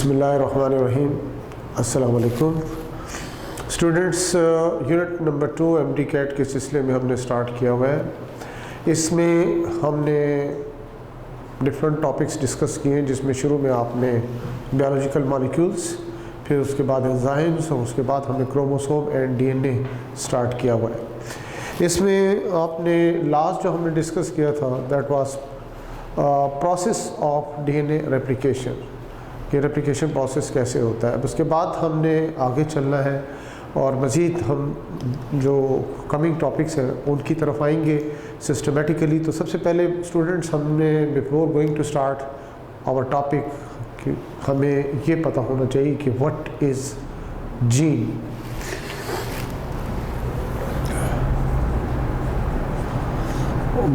बिस्मिल्लाहिर्रहमानिर्रहीम। अस्सलाम वालेकुम students. Unit number 2 MDCAT के सिलसिले में हमने स्टार्ट किया हुआ है। इसमें हमने डिफरेंट टॉपिक्स डिस्कस किए हैं, जिसमें शुरू में आपने बायोलॉजिकल मॉलिक्यूल्स, फिर उसके बाद एंजाइम्स और उसके बाद हमने क्रोमोसोम एंड डीएनए स्टार्ट किया हुआ है। इसमें आपने लास्ट जो हमने डिस्कस किया था that was process of DNA replication. ये रेप्लिकेशन प्रोसेस कैसे होता है। अब उसके बाद हमने आगे चलना है और मज़ीद हम जो कमिंग टॉपिक्स हैं उनकी तरफ आएंगे सिस्टमेटिकली। तो सबसे पहले स्टूडेंट्स, हमने before going to start our topic कि हमें ये पता होना चाहिए कि what is gene.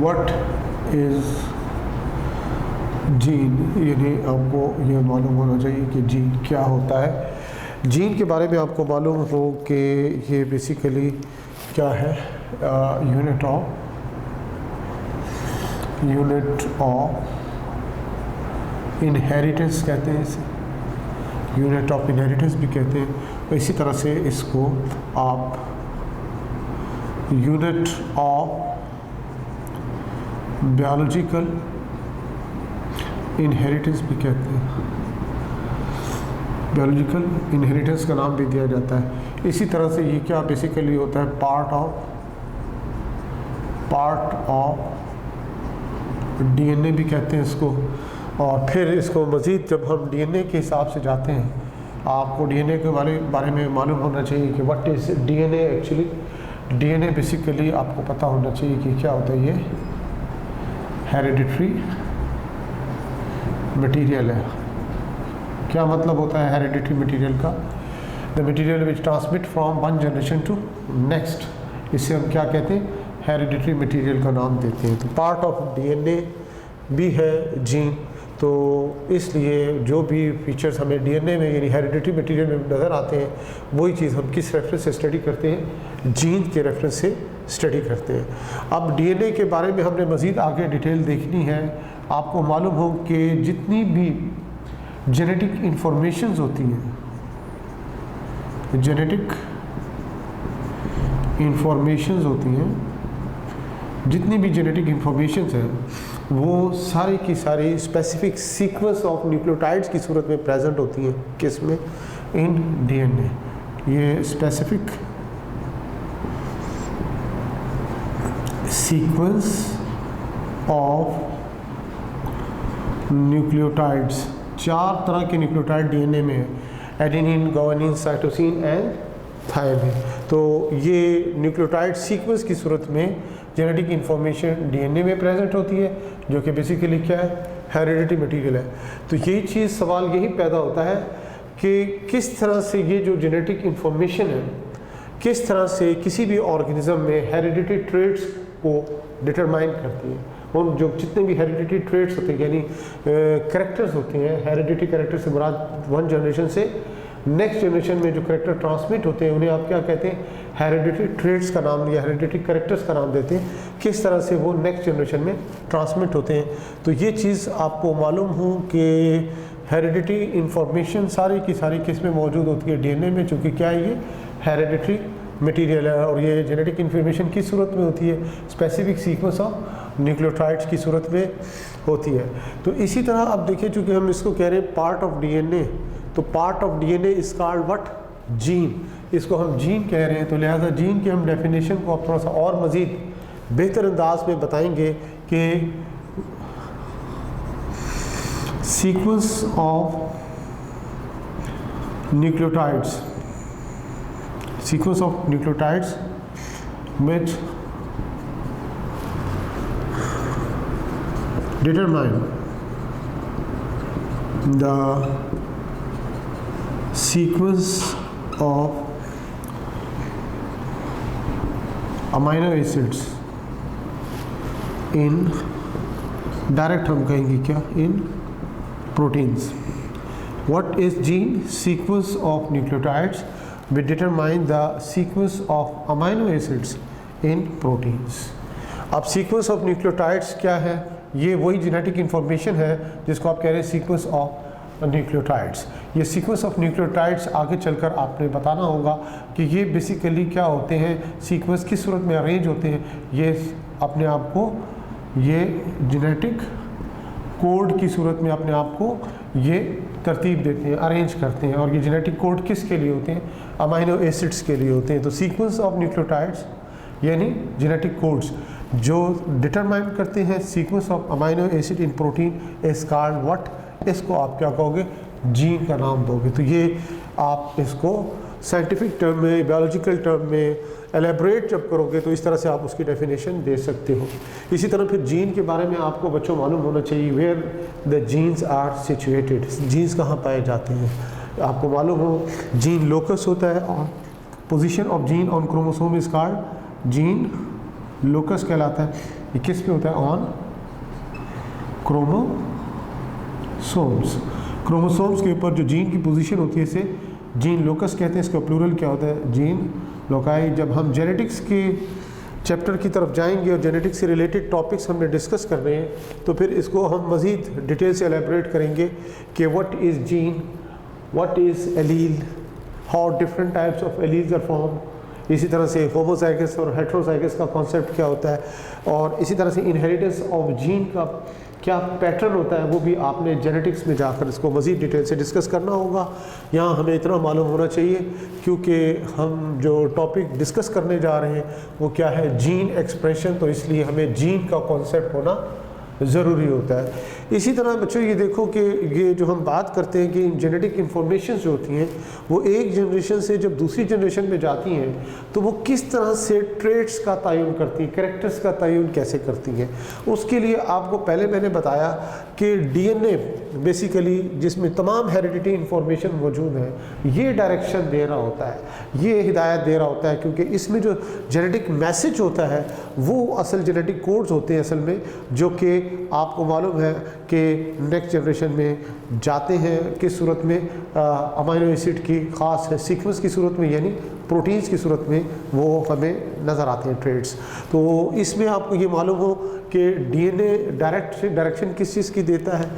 What is gene, यानी आपको ये मालूम होना चाहिए कि जीन क्या होता है। जीन के बारे में आपको मालूम हो कि ये बेसिकली क्या है, यूनिट ऑफ इनहेरिटेंस कहते हैं इसे, यूनिट ऑफ इनहेरिटेंस भी कहते हैं। इसी तरह से इसको आप यूनिट ऑफ बायोलॉजिकल इनहेरिटेंस भी कहते हैं, बायोलॉजिकल इनहेरिटेंस का नाम भी दिया जाता है। इसी तरह से ये क्या बेसिकली होता है, पार्ट ऑफ डीएनए भी कहते हैं इसको। और फिर इसको मज़ीद जब हम डीएनए के हिसाब से जाते हैं, आपको डीएनए के बारे में मालूम होना चाहिए कि what is DNA. Actually DNA basically आपको पता होना चाहिए कि क्या होता है। ये हेरिडिटरी मटीरियल है। क्या मतलब होता है हेरिडिटरी मटीरियल का? The material which transmit from one generation to next. इसे हम क्या कहते हैं, हेरिडिटरी मटीरियल का नाम देते हैं। तो पार्ट ऑफ डीएनए भी है जीन। तो इसलिए जो भी फीचर्स हमें डीएनए में यानी हेरिडिटरी मटीरियल में नज़र आते हैं, वही चीज़ हम किस रेफरेंस से स्टडी करते हैं, जीन के रेफरेंस से स्टडी करते हैं। अब डीएनए के बारे में हमने मज़ीद आगे डिटेल देखनी है। आपको मालूम हो कि जितनी भी जेनेटिक इंफॉर्मेशंस होती हैं, जेनेटिक इंफॉर्मेशंस होती हैं, जितनी भी जेनेटिक इंफॉर्मेशंस हैं, वो सारी की सारी स्पेसिफिक सीक्वेंस ऑफ न्यूक्लियोटाइड्स की सूरत में प्रेजेंट होती हैं। किस में? In DNA. ये स्पेसिफिक सीक्वेंस ऑफ न्यूक्लियोटाइड्स, 4 तरह के न्यूक्लियोटाइड डीएनए में है, adenine, guanine, cytosine and thymine. तो ये न्यूक्लियोटाइड सीक्वेंस की सूरत में जेनेटिक इंफॉर्मेशन डीएनए में प्रेजेंट होती है, जो कि बेसिकली क्या है, हेरिडिटरी मटीरियल है। तो यही चीज़ सवाल यही पैदा होता है कि किस तरह से ये जो जेनेटिक इंफॉर्मेशन है, किस तरह से किसी भी ऑर्गेनिज्म में हेरिडिटरी ट्रेट्स को डिटरमाइन करती है। उन जो जितने भी हेरिडिटरी ट्रेट्स होते हैं यानी कैरेक्टर्स होते हैं, हेरिडिटरी कैरेक्टर से मुराद वन जनरेशन से नेक्स्ट जनरेशन में जो कैरेक्टर ट्रांसमिट होते हैं, उन्हें आप क्या कहते हैं, हेरिडिटरी ट्रेट्स का नाम या हेरिडिटरी कैरेक्टर्स का नाम देते हैं। किस तरह से वो नेक्स्ट जनरेशन में ट्रांसमिट होते हैं। तो ये चीज़ आपको मालूम हो कि हेरिडिटरी इंफॉर्मेशन सारी की सारी किस में मौजूद होती है, डीएनए में, चूँकि क्या है, ये हेरिडिटरी मटीरियल है। और ये जेनेटिक इन्फॉर्मेशन किस सूरत में होती है, स्पेसिफिक सीक्वेंस ऑफ न्यूक्लियोटाइड्स की सूरत में होती है। तो इसी तरह अब देखिए, चूँकि हम इसको कह रहे हैं पार्ट ऑफ डीएनए, तो part of DNA is called what, gene. इसको हम जीन कह रहे हैं। तो लिहाजा जीन की हम डेफिनेशन को अब थोड़ा सा और मज़ीद बेहतर अंदाज में बताएंगे कि sequence of nucleotides, sequence of nucleotides which determine the sequence of amino acids in direct हम कहेंगे क्या, in proteins. What is gene? Sequence of nucleotides we determine the sequence of amino acids in proteins. अब sequence of nucleotides क्या है, ये वही genetic information है जिसको आप कह रहे हैं सीक्वेंस ऑफ न्यूक्लियोटाइड्स। ये सीक्वेंस ऑफ न्यूक्लियोटाइड्स आगे चलकर आपने बताना होगा कि ये बेसिकली क्या होते हैं, सीक्वेंस किस सूरत में अरेंज होते हैं। ये अपने आप को ये जेनेटिक कोड की सूरत में अपने आप को ये तरतीब देते हैं, अरेंज करते हैं। और ये जेनेटिक कोड किसके लिए होते हैं, अमाइनो एसिड्स के लिए होते हैं। तो सीक्वेंस ऑफ न्यूक्लियोटाइड्स यानी जेनेटिक कोड्स जो डिटरमाइन करते हैं sequence of amino acid in protein is called what, इसको आप क्या कहोगे, जीन का नाम दोगे। तो ये आप इसको साइंटिफिक टर्म में, बायोलॉजिकल टर्म में एलेबरेट जब करोगे तो इस तरह से आप उसकी डेफिनेशन दे सकते हो। इसी तरह फिर जीन के बारे में आपको बच्चों मालूम होना चाहिए, where the genes are situated, genes कहाँ पाए जाते हैं। आपको मालूम हो जीन लोकस होता है और position of gene on chromosome is called gene locus कहलाता है। ये किस पे होता है, ऑन क्रोमोसोम्स। क्रोमोसोम्स के ऊपर जो जीन की पोजीशन होती है इसे जीन लोकस कहते हैं। इसका प्लूरल क्या होता है, जीन लोकाई। जब हम जेनेटिक्स के चैप्टर की तरफ जाएंगे और जेनेटिक्स से रिलेटेड टॉपिक्स हमने डिस्कस कर रहे हैं तो फिर इसको हम मज़ीद डिटेल से एलेबरेट करेंगे कि what is gene, what is allele, how different types of alleles are form. इसी तरह से होमोजाइगस और हेट्रोजाइगस का कॉन्सेप्ट क्या होता है, और इसी तरह से इनहेरिटेंस ऑफ जीन का क्या पैटर्न होता है वो भी आपने जेनेटिक्स में जाकर इसको मज़ीद डिटेल से डिस्कस करना होगा। यहाँ हमें इतना मालूम होना चाहिए क्योंकि हम जो टॉपिक डिस्कस करने जा रहे हैं वो क्या है, जीन एक्सप्रेशन, तो इसलिए हमें जीन का कॉन्सेप्ट होना ज़रूरी होता है। इसी तरह बच्चों ये देखो कि ये जो हम बात करते हैं कि जेनेटिक इन्फॉर्मेशन जो होती हैं वो एक जनरेशन से जब दूसरी जनरेशन में जाती हैं तो वो किस तरह से ट्रेट्स का तयन करती हैं, कैरेक्टर्स का तयन कैसे करती हैं। उसके लिए आपको पहले मैंने बताया कि डीएनए बेसिकली जिसमें तमाम हेरिडिटी इन्फॉर्मेशन मौजूद है ये डायरेक्शन दे रहा होता है, ये हिदायत दे रहा होता है, क्योंकि इसमें जो जेनेटिक मैसेज होता है वो असल जेनेटिक कोड्स होते हैं असल में, जो कि आपको मालूम है कि नेक्स्ट जनरेशन में जाते हैं किस सूरत में, अमाइनो एसिड की ख़ास है सीक्वेंस की सूरत में, यानी प्रोटीन्स की सूरत में वो हमें नज़र आते हैं ट्रेड्स। तो इसमें आपको ये मालूम हो कि डीएनए डायरेक्शन किस चीज़ की देता है,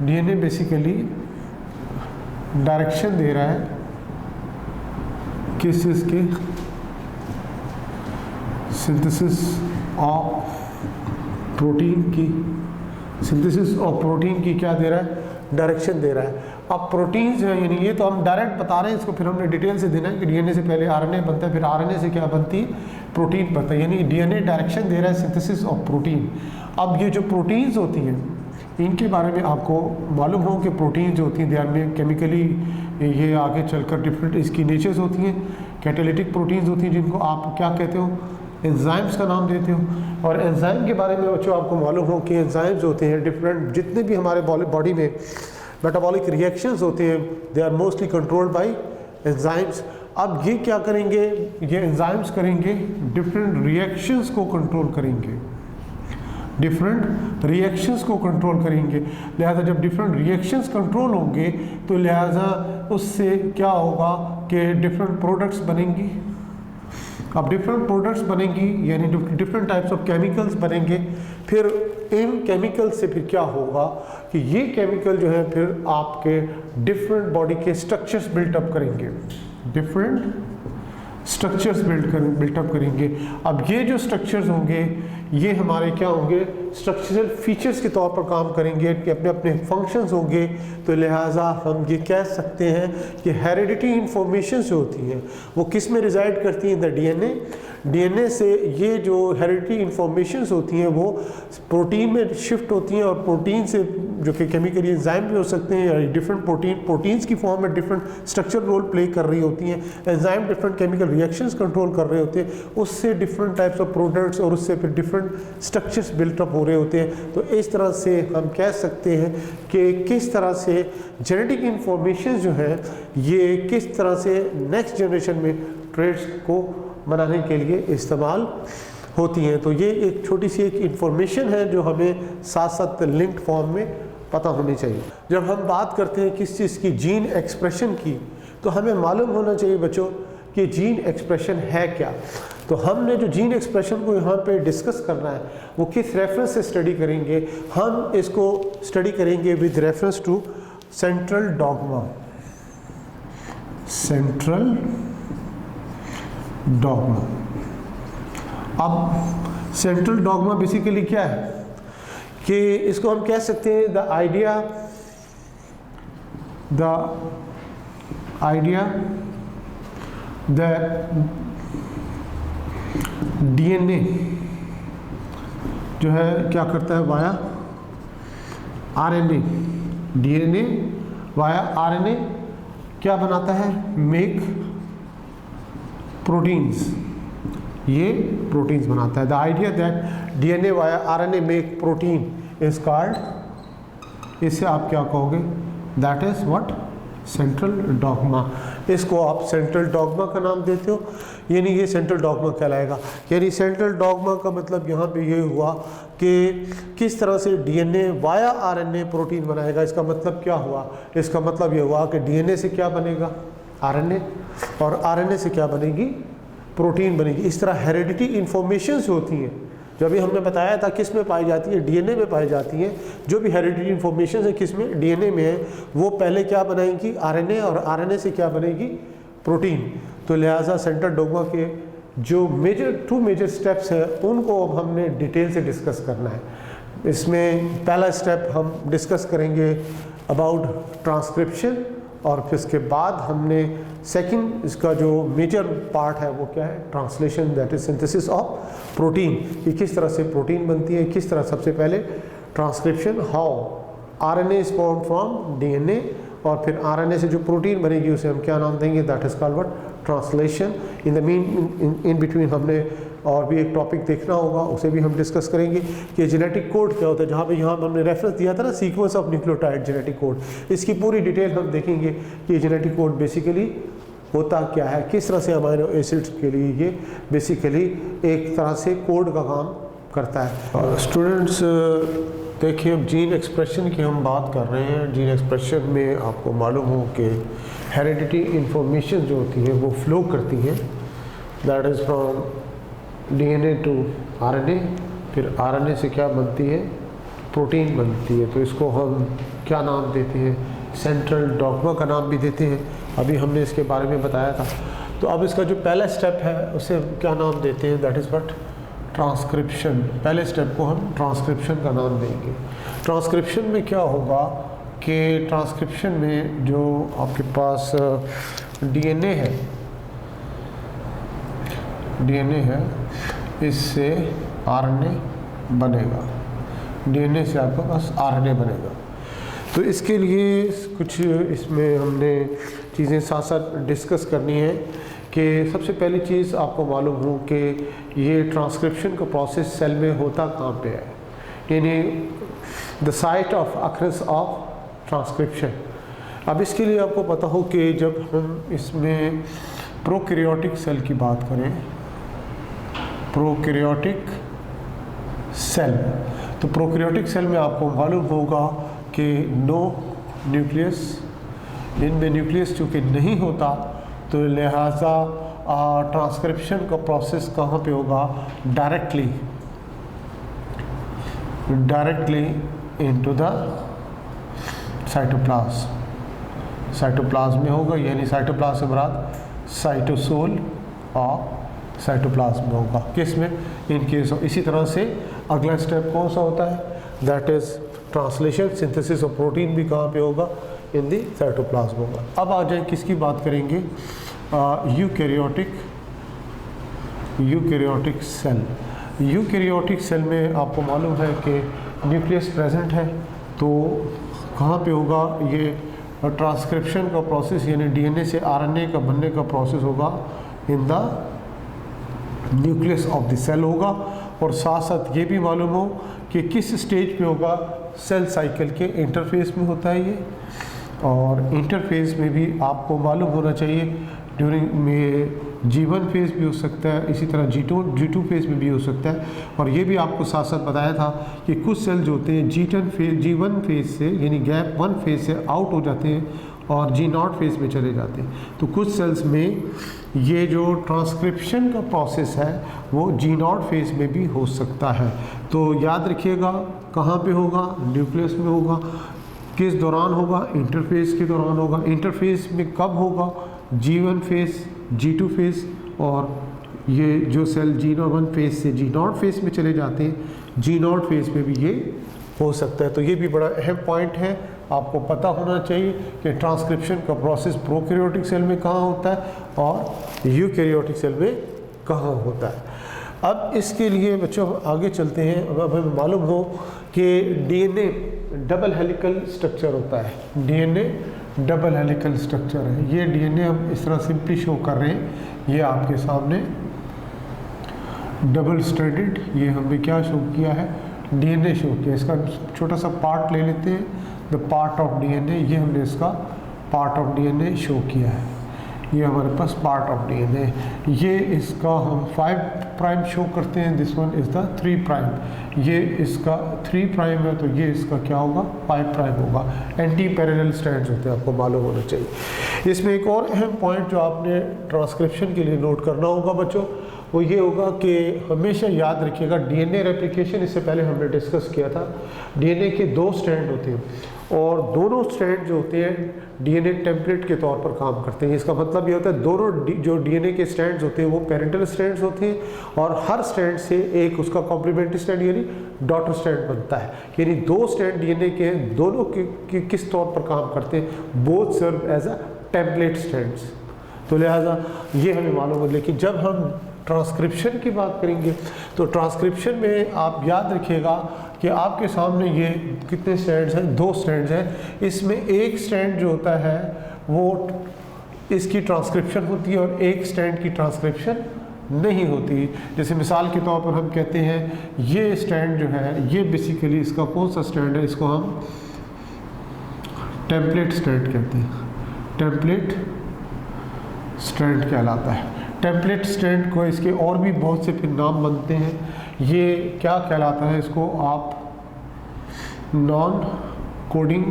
डीएनए बेसिकली डायरेक्शन दे रहा है किस चीज़ के, सिंथेसिस ऑफ प्रोटीन की, सिंथेसिस ऑफ प्रोटीन की क्या दे रहा है, डायरेक्शन दे रहा है। अब प्रोटीन्स हैं यानी ये तो हम डायरेक्ट बता रहे हैं, इसको फिर हमने डिटेल से देना है कि डीएनए से पहले आरएनए बनता है, फिर आरएनए से क्या बनती है, प्रोटीन बनता है, यानी डीएनए डायरेक्शन दे रहा है सिंथेसिस ऑफ प्रोटीन। अब ये जो प्रोटीन्स होती हैं इनके बारे में आपको मालूम हो कि प्रोटीन जो होती हैं दे आर में केमिकली ये आगे चलकर डिफरेंट इसकी नेचर्स होती हैं। कैटालिटिक प्रोटीन्स होती हैं जिनको आप क्या कहते हो, एंजाइम्स का नाम देते हो। और एंजाइम के बारे में बच्चों आपको मालूम हो कि एंजाइम्स होते हैं डिफरेंट, जितने भी हमारे बॉडी में मेटाबॉलिक रिएक्शंस होते हैं they are mostly controlled by enzymes. अब ये क्या करेंगे, ये एंजाइम्स करेंगे डिफरेंट रिएक्शंस को कंट्रोल करेंगे, डिफरेंट रिएक्शंस को कंट्रोल करेंगे। लिहाजा जब डिफरेंट रिएक्शंस कंट्रोल होंगे तो लिहाजा उससे क्या होगा कि डिफरेंट प्रोडक्ट्स बनेंगी। अब डिफरेंट प्रोडक्ट्स बनेंगी यानी डिफरेंट टाइप्स ऑफ केमिकल्स बनेंगे। फिर इन केमिकल से फिर क्या होगा कि ये केमिकल जो है फिर आपके डिफरेंट बॉडी के स्ट्रक्चर्स बिल्टअप करेंगे, डिफरेंट स्ट्रक्चर्स बिल्टअप करेंगे। अब ये जो स्ट्रक्चर्स होंगे ये हमारे क्या होंगे, स्ट्रक्चरल फीचर्स के तौर पर काम करेंगे कि अपने अपने फंक्शंस होंगे। तो लिहाजा हम ये कह सकते हैं कि हेरिडिटी इंफॉर्मेशन जो होती हैं वो किस में रिजाइड करती हैं, द डीएनए। डीएनए से ये जो हेरिडिटी इंफॉर्मेशंस होती हैं वो प्रोटीन में शिफ्ट होती हैं और प्रोटीन से जो कि केमिकली एंजाइम भी हो सकते हैं या डिफरेंट प्रोटीन्स की फॉर्म में डिफरेंट स्ट्रक्चर रोल प्ले कर रही होती हैं। Enzyme different chemical reactions control कर रहे होते हैं, उससे डिफरेंट टाइप्स ऑफ प्रोडक्ट्स और उससे फिर डिफरेंट स्ट्रक्चर्स बिल्टअप हो रहे होते हैं। तो इस तरह से हम कह सकते हैं कि किस तरह से जेनेटिक इंफॉर्मेशन जो है ये किस तरह से नेक्स्ट जनरेशन में ट्रेड्स को बनाने के लिए इस्तेमाल होती हैं। तो ये एक छोटी सी एक इंफॉर्मेशन है जो हमें साथ साथ लिंक्ड फॉर्म में पता होनी चाहिए। जब हम बात करते हैं किस चीज़ की, जीन एक्सप्रेशन की, तो हमें मालूम होना चाहिए बच्चों कि जीन एक्सप्रेशन है क्या। तो हमने जो जीन एक्सप्रेशन को यहाँ पे डिस्कस करना है वो किस रेफरेंस से स्टडी करेंगे, हम इसको स्टडी करेंगे with reference to central dogma. Central dogma, अब सेंट्रल डॉग्मा बेसिकली क्या है कि इसको हम कह सकते हैं द आइडिया दैट डीएनए जो है क्या करता है via RNA, DNA via RNA क्या बनाता है, मेक प्रोटीन्स, ये प्रोटीन्स बनाता है। The idea that DNA via RNA make protein is called, इससे आप क्या कहोगे, that is what, central dogma. इसको आप सेंट्रल डॉग्मा का नाम देते हो, यानी ये सेंट्रल डॉग्मा कहलाएगा। यानी सेंट्रल डॉग्मा का मतलब यहाँ पे ये हुआ कि किस तरह से डीएनए वाया आरएनए प्रोटीन बनाएगा। इसका मतलब क्या हुआ, इसका मतलब ये हुआ कि डीएनए से क्या बनेगा, आरएनए, और आरएनए से क्या बनेगी, प्रोटीन बनेगी। इस तरह हेरिडिटी इंफॉर्मेशंस होती हैं, जो अभी हमने बताया था किस में पाई जाती है, डीएनए में पाई जाती है। जो भी हेरिडिटी इंफॉर्मेशन है किस में, डीएनए में है, वो पहले क्या बनाएगी, आरएनए, और आरएनए से क्या बनेगी, प्रोटीन। तो लिहाजा सेंट्रल डॉग्मा के जो टू मेजर स्टेप्स हैं उनको अब हमने डिटेल से डिस्कस करना है। इसमें पहला स्टेप हम डिस्कस करेंगे अबाउट ट्रांसक्रिप्शन, और फिर इसके बाद हमने सेकंड इसका जो मेजर पार्ट है वो क्या है, translation, that is synthesis of protein, कि किस तरह से प्रोटीन बनती है, किस तरह। सबसे पहले transcription, how RNA is form from DNA, और फिर आरएनए से जो प्रोटीन बनेगी उसे हम क्या नाम देंगे, that is called what, translation. In the mean in between हमने और भी एक टॉपिक देखना होगा, उसे भी हम डिस्कस करेंगे कि जेनेटिक कोड क्या होता है, जहाँ पे यहाँ हमने रेफरेंस दिया था ना, sequence of nucleotide genetic code, इसकी पूरी डिटेल हम देखेंगे कि जेनेटिक कोड बेसिकली होता क्या है, किस तरह से अमीनो एसिड्स के लिए ये बेसिकली एक तरह से कोड का काम करता है। स्टूडेंट्स देखिए, अब जीन एक्सप्रेशन की हम बात कर रहे हैं। जीन एक्सप्रेशन में आपको मालूम हो कि हेरिडिटी इंफॉर्मेशन जो होती है वो फ्लो करती है, that is from DNA to RNA, फिर आरएनए से क्या बनती है, प्रोटीन बनती है। तो इसको हम क्या नाम देते हैं, सेंट्रल डॉग्मा का नाम भी देते हैं, अभी हमने इसके बारे में बताया था। तो अब इसका जो पहला स्टेप है उसे क्या नाम देते हैं, दैट इज़ व्हाट, ट्रांसक्रिप्शन। पहले स्टेप को हम ट्रांसक्रिप्शन का नाम देंगे। ट्रांसक्रिप्शन में क्या होगा कि ट्रांसक्रिप्शन में जो आपके पास डीएनए है, इससे आरएनए बनेगा, डीएनए से आपके पास आरएनए बनेगा। तो इसके लिए कुछ इसमें हमने चीज़ें साथ साथ डिस्कस करनी है कि सबसे पहली चीज़ आपको मालूम हो कि ये ट्रांसक्रिप्शन का प्रोसेस सेल में होता कहाँ पे है, यानी the site of occurrence of transcription. अब इसके लिए आपको पता हो कि जब हम इसमें प्रोकैरियोटिक सेल की बात करें, प्रोकैरियोटिक सेल, तो प्रोकैरियोटिक सेल में आपको मालूम होगा कि नो न्यूक्लियस, इनमें न्यूक्लियस चूँकि नहीं होता तो लिहाजा ट्रांसक्रिप्शन का प्रोसेस कहाँ पे होगा, डायरेक्टली इनटू द साइटोप्लाज्म में होगा, यानी साइटोप्लाज्म से मुराद साइटोसोल और साइटोप्लाज्म में होगा। किस में, इन केस ऑफ। इसी तरह से अगला स्टेप कौन सा होता है, that is translation, synthesis of protein भी कहाँ पे होगा, इन दी साइटोप्लाज्म होगा। अब आ जाए किसकी बात करेंगे, यूकैरियोटिक सेल। यूकैरियोटिक सेल में आपको मालूम है कि न्यूक्लियस प्रेजेंट है, तो कहाँ पे होगा ये ट्रांसक्रिप्शन का प्रोसेस, यानी डीएनए से आरएनए का बनने का प्रोसेस होगा in the nucleus of the cell होगा। और साथ साथ ये भी मालूम हो कि किस स्टेज पे होगा, सेल साइकिल के इंटरफेस में होता है ये, और इंटरफेस में भी आपको मालूम होना चाहिए ड्यूरिंग में G1 फेज़ भी हो सकता है, इसी तरह G2 फेज़ में भी हो सकता है। और ये भी आपको साथ साथ बताया था कि कुछ सेल जो होते हैं G1 फेज़ से, यानी गैप 1 फेज़ से आउट हो जाते हैं और G0 फेज़ में चले जाते हैं। तो कुछ सेल्स में ये जो ट्रांसक्रिप्शन का प्रोसेस है वो G0 फेज में भी हो सकता है। तो याद रखिएगा कहाँ पे होगा, न्यूक्लियस में होगा। किस दौरान होगा, इंटरफेज के दौरान होगा। इंटरफेज में कब होगा, G1 फेज, G2 फेज, और ये जो सेल G1 फेज से G0 फेज में चले जाते हैं, G0 फेज में भी ये हो सकता है। तो ये भी बड़ा अहम पॉइंट है, आपको पता होना चाहिए कि ट्रांसक्रिप्शन का प्रोसेस प्रोकैरियोटिक सेल में कहाँ होता है और यूकैरियोटिक सेल में कहाँ होता है। अब इसके लिए बच्चों आगे चलते हैं। अब हमें मालूम हो कि डीएनए डबल हेलिकल स्ट्रक्चर होता है। डीएनए डबल हेलिकल स्ट्रक्चर है। ये डीएनए हम इस तरह सिंपली शो कर रहे हैं, ये आपके सामने डबल स्ट्रैंडेड, ये हमने क्या शो किया है, डीएनए शो किया। इसका छोटा सा पार्ट ले लेते हैं, द पार्ट ऑफ डीएनए। ये हमने इसका पार्ट ऑफ डीएनए शो किया है, ये हमारे पास पार्ट ऑफ डीएनए। ये इसका हम 5 प्राइम शो करते हैं, this one is the 3 prime. ये इसका 3 प्राइम है तो ये इसका क्या होगा, 5 प्राइम होगा। एंटी पैरेलल स्ट्रैंड्स होते हैं, आपको मालूम होना चाहिए। इसमें एक और अहम पॉइंट जो आपने ट्रांसक्रिप्शन के लिए नोट करना होगा बच्चों, वो ये होगा कि हमेशा याद रखिएगा डीएनए रेप्लिकेशन, इससे पहले हमने डिस्कस किया था, डीएनए के 2 स्ट्रैंड होते हैं और दोनों स्ट्रैंड जो होते हैं डीएनए टेम्पलेट के तौर पर काम करते हैं। इसका मतलब ये होता है दोनों जो डीएनए के स्ट्रैंड्स होते हैं वो पेरेंटल स्ट्रैंड्स होते हैं और हर स्ट्रैंड से एक उसका कॉम्प्लीमेंट्री स्ट्रैंड यानी डॉटर स्ट्रैंड बनता है। यानी 2 स्ट्रैंड डीएनए के हैं, दोनों के किस तौर पर काम करते हैं, both serve as a template strands. तो लिहाजा ये हमें मालूम है। लेकिन जब हम ट्रांसक्रिप्शन की बात करेंगे तो ट्रांसक्रिप्शन में आप याद रखिएगा कि आपके सामने ये कितने स्ट्रैंड्स हैं, 2 स्ट्रैंड्स हैं। इसमें एक स्ट्रैंड जो होता है वो इसकी ट्रांसक्रिप्शन होती है और एक स्ट्रैंड की ट्रांसक्रिप्शन नहीं होती। जैसे मिसाल के तौर पर हम कहते हैं ये स्ट्रैंड जो है ये बेसिकली इसका कौन सा स्ट्रैंड है, इसको हम टेम्पलेट स्ट्रैंड कहते हैं। टेम्पलेट स्ट्रैंड कहलाता है। टेम्पलेट स्ट्रैंड को इसके और भी बहुत से फिर नाम बनते हैं। ये क्या कहलाता है, इसको आप नॉन कोडिंग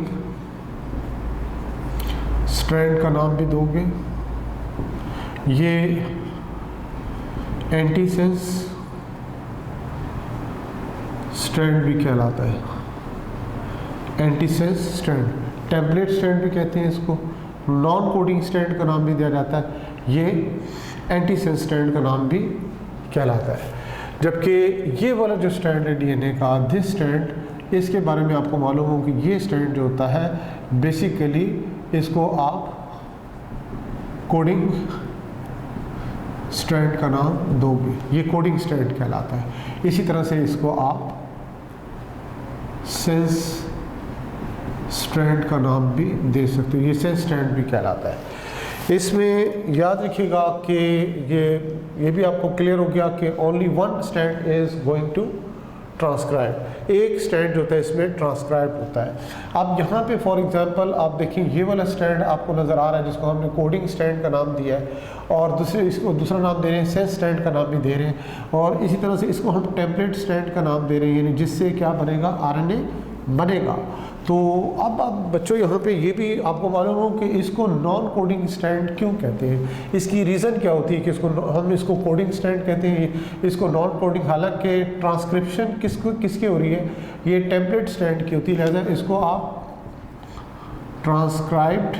स्ट्रैंड का नाम भी दोगे। ये एंटीसेंस स्ट्रैंड भी कहलाता है। एंटीसेंस स्ट्रैंड, टेम्पलेट स्ट्रैंड भी कहते हैं इसको, नॉन कोडिंग स्ट्रैंड का नाम भी दिया जाता है। ये एंटीसेंस स्ट्रैंड का नाम भी कहलाता है। जबकि ये वाला जो स्ट्रैंड है डीएनए का, दिस स्ट्रैंड, इसके बारे में आपको मालूम हो कि ये स्ट्रैंड जो होता है बेसिकली इसको आप कोडिंग स्ट्रैंड का नाम दोगे, ये कोडिंग स्ट्रैंड कहलाता है। इसी तरह से इसको आप सेंस स्ट्रैंड का नाम भी दे सकते हो, ये सेंस स्ट्रैंड भी कहलाता है। इसमें याद रखिएगा कि ये भी आपको क्लियर हो गया कि only 1 strand is going to transcribe. एक स्ट्रैंड जो होता है इसमें ट्रांसक्राइब होता है। अब यहाँ पे फॉर एग्जांपल आप देखें ये वाला स्ट्रैंड आपको नज़र आ रहा है जिसको हमने कोडिंग स्ट्रैंड का नाम दिया है और इसको दूसरा नाम दे रहे हैं, सेंस स्ट्रैंड का नाम भी दे रहे हैं और इसी तरह से इसको हम टेम्पलेट स्ट्रैंड का नाम दे रहे हैं, यानी जिससे क्या बनेगा, आरएनए बनेगा। तो अब बच्चों यहाँ पे ये भी आपको मालूम हो कि इसको नॉन कोडिंग स्ट्रैंड क्यों कहते हैं, इसकी रीज़न क्या होती है कि हम इसको कोडिंग स्ट्रैंड कहते हैं, इसको नॉन कोडिंग, हालांकि ट्रांसक्रिप्शन किसकी हो रही है, ये टेम्पलेट स्ट्रैंड की होती है, लिहाजा इसको आप ट्रांसक्राइब्ड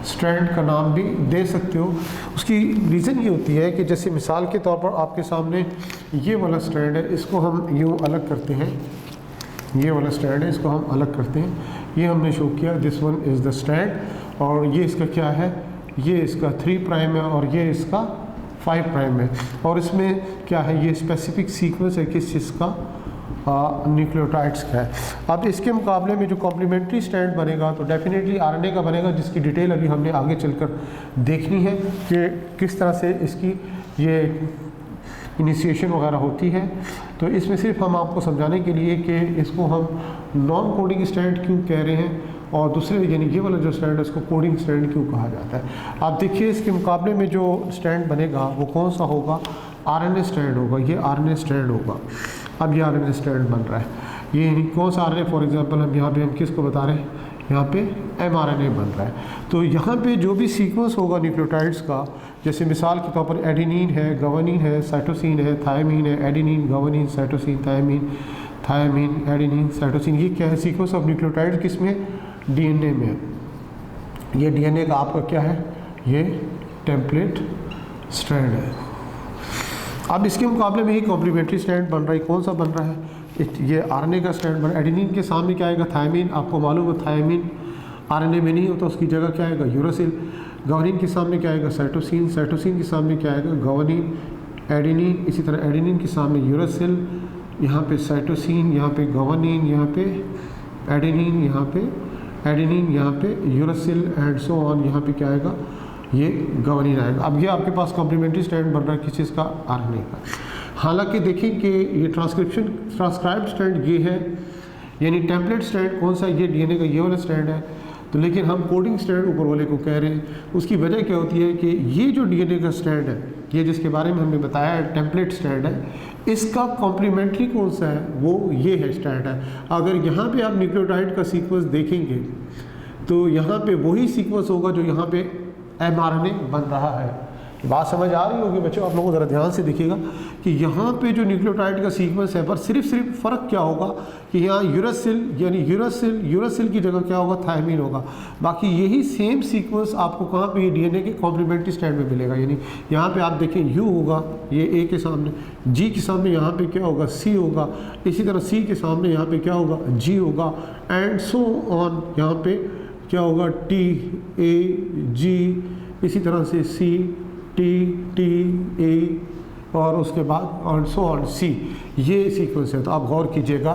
स्ट्रैंड का नाम भी दे सकते हो। उसकी रीज़न ये होती है कि जैसे मिसाल के तौर पर आपके सामने ये वाला स्ट्रैंड है, इसको हम यूँ अलग करते हैं, ये वाला स्ट्रैंड है इसको हम अलग करते हैं, ये हमने शो किया, this one is the strand और ये इसका क्या है, ये इसका 3 प्राइम है और ये इसका 5 प्राइम है और इसमें क्या है, ये स्पेसिफिक सीक्वेंस है किस चीज़ का, न्यूक्लियोटाइड्स का है। अब इसके मुकाबले में जो कॉम्प्लीमेंट्री स्ट्रैंड बनेगा तो डेफिनेटली आरएनए का बनेगा, जिसकी डिटेल अभी हमने आगे चलकर देखनी है कि किस तरह से इसकी ये इनिशिएशन वगैरह होती है। तो इसमें सिर्फ हम आपको समझाने के लिए कि इसको हम नॉन कोडिंग स्ट्रैंड क्यों कह रहे हैं और दूसरे यानी ये वाला जो स्ट्रैंड है इसको कोडिंग स्ट्रैंड क्यों कहा जाता है। आप देखिए इसके मुकाबले में जो स्ट्रैंड बनेगा वो कौन सा होगा, आरएनए स्ट्रैंड होगा, ये आरएनए स्ट्रैंड होगा। अब ये आरएनए स्ट्रैंड बन रहा है, ये कौन सा आरएनए, फॉर एग्जांपल हम यहाँ पे हम किसको बता रहे हैं, यहाँ पे mRNA बन रहा है। तो यहाँ पे जो भी सीक्वेंस होगा न्यूक्लियोटाइड्स का, जैसे मिसाल के तौर पर एडेनिन है, ग्वानिन है, साइटोसिन है, थायमीन है, adenine, guanine, cytosine, thymine, thymine, adenine, cytosine, ये क्या है सीक्वेंस ऑफ न्यूक्लियोटाइड, किसमें, डीएनए में। ये डीएनए का आपका क्या है, ये टेम्पलेट स्ट्रैंड है। अब इसके मुकाबले में ही कॉम्प्लीमेंट्री स्ट्रैंड बन रहा है, कौन सा बन रहा है, ये आरएनए का स्ट्रैंड बन रहा है। एडेनिन के सामने क्या आएगा, थायमीन, आपको मालूम है थायमीन आरएनए में नहीं होता, उसकी जगह क्या आएगा, यूरासिल। ग्वानिन के सामने क्या आएगा, साइटोसिन, साइटोसिन के सामने क्या आएगा, ग्वानिन, एडेनिन, इसी तरह एडेनिन के सामने यूरासिल, यहाँ पे साइटोसिन, यहाँ पे ग्वानिन, यहाँ पे एडेनिन, यहाँ पे एडेनिन, यहाँ पे यूरासिल एंड सो ऑन, यहाँ पे क्या आएगा, ये ग्वानिन आएगा। अब ये आपके पास कॉम्प्लीमेंट्री स्ट्रैंड बन रहा है किस चीज़ का, आरएनए का। हालांकि देखें कि ये ट्रांसक्राइब्ड स्ट्रैंड ये है, यानी टेम्पलेट स्ट्रैंड कौन सा, ये डीएनए का ये वाला स्ट्रैंड है, तो लेकिन हम कोडिंग स्ट्रैंड ऊपर वाले को कह रहे हैं। उसकी वजह क्या होती है कि ये जो डीएनए का स्ट्रैंड है, ये जिसके बारे में हमने बताया है टेम्पलेट स्ट्रैंड है, इसका कॉम्प्लीमेंट्री कौन सा है, वो ये है स्ट्रैंड है। अगर यहाँ पे आप न्यूक्लियोटाइड का सीक्वेंस देखेंगे तो यहाँ पे वही सीक्वेंस होगा जो यहाँ पे mRNA बन रहा है। बात समझ आ रही होगी बच्चों, आप लोगों को ज़रा ध्यान से देखिएगा कि यहाँ पे जो न्यूक्लियोटाइड का सीक्वेंस है, पर सिर्फ फ़र्क क्या होगा कि यहाँ यूरासिल, यानी यूरासिल की जगह क्या होगा, थायमीन होगा। बाकी यही सेम सीक्वेंस आपको कहाँ पे, डीएनए के कॉम्प्लीमेंट्री स्ट्रैंड में मिलेगा। यानी यहाँ पे आप देखें यू होगा, ये ए के सामने, जी के सामने यहाँ पे क्या होगा, सी होगा, इसी तरह सी के सामने यहाँ पे क्या होगा, जी होगा, एंड सो ऑन, यहाँ पे क्या होगा, टी, ए, जी, इसी तरह से सी, टी, ए, और उसके बाद और सो ऑन सी, ये सीक्वेंस है। तो आप गौर कीजिएगा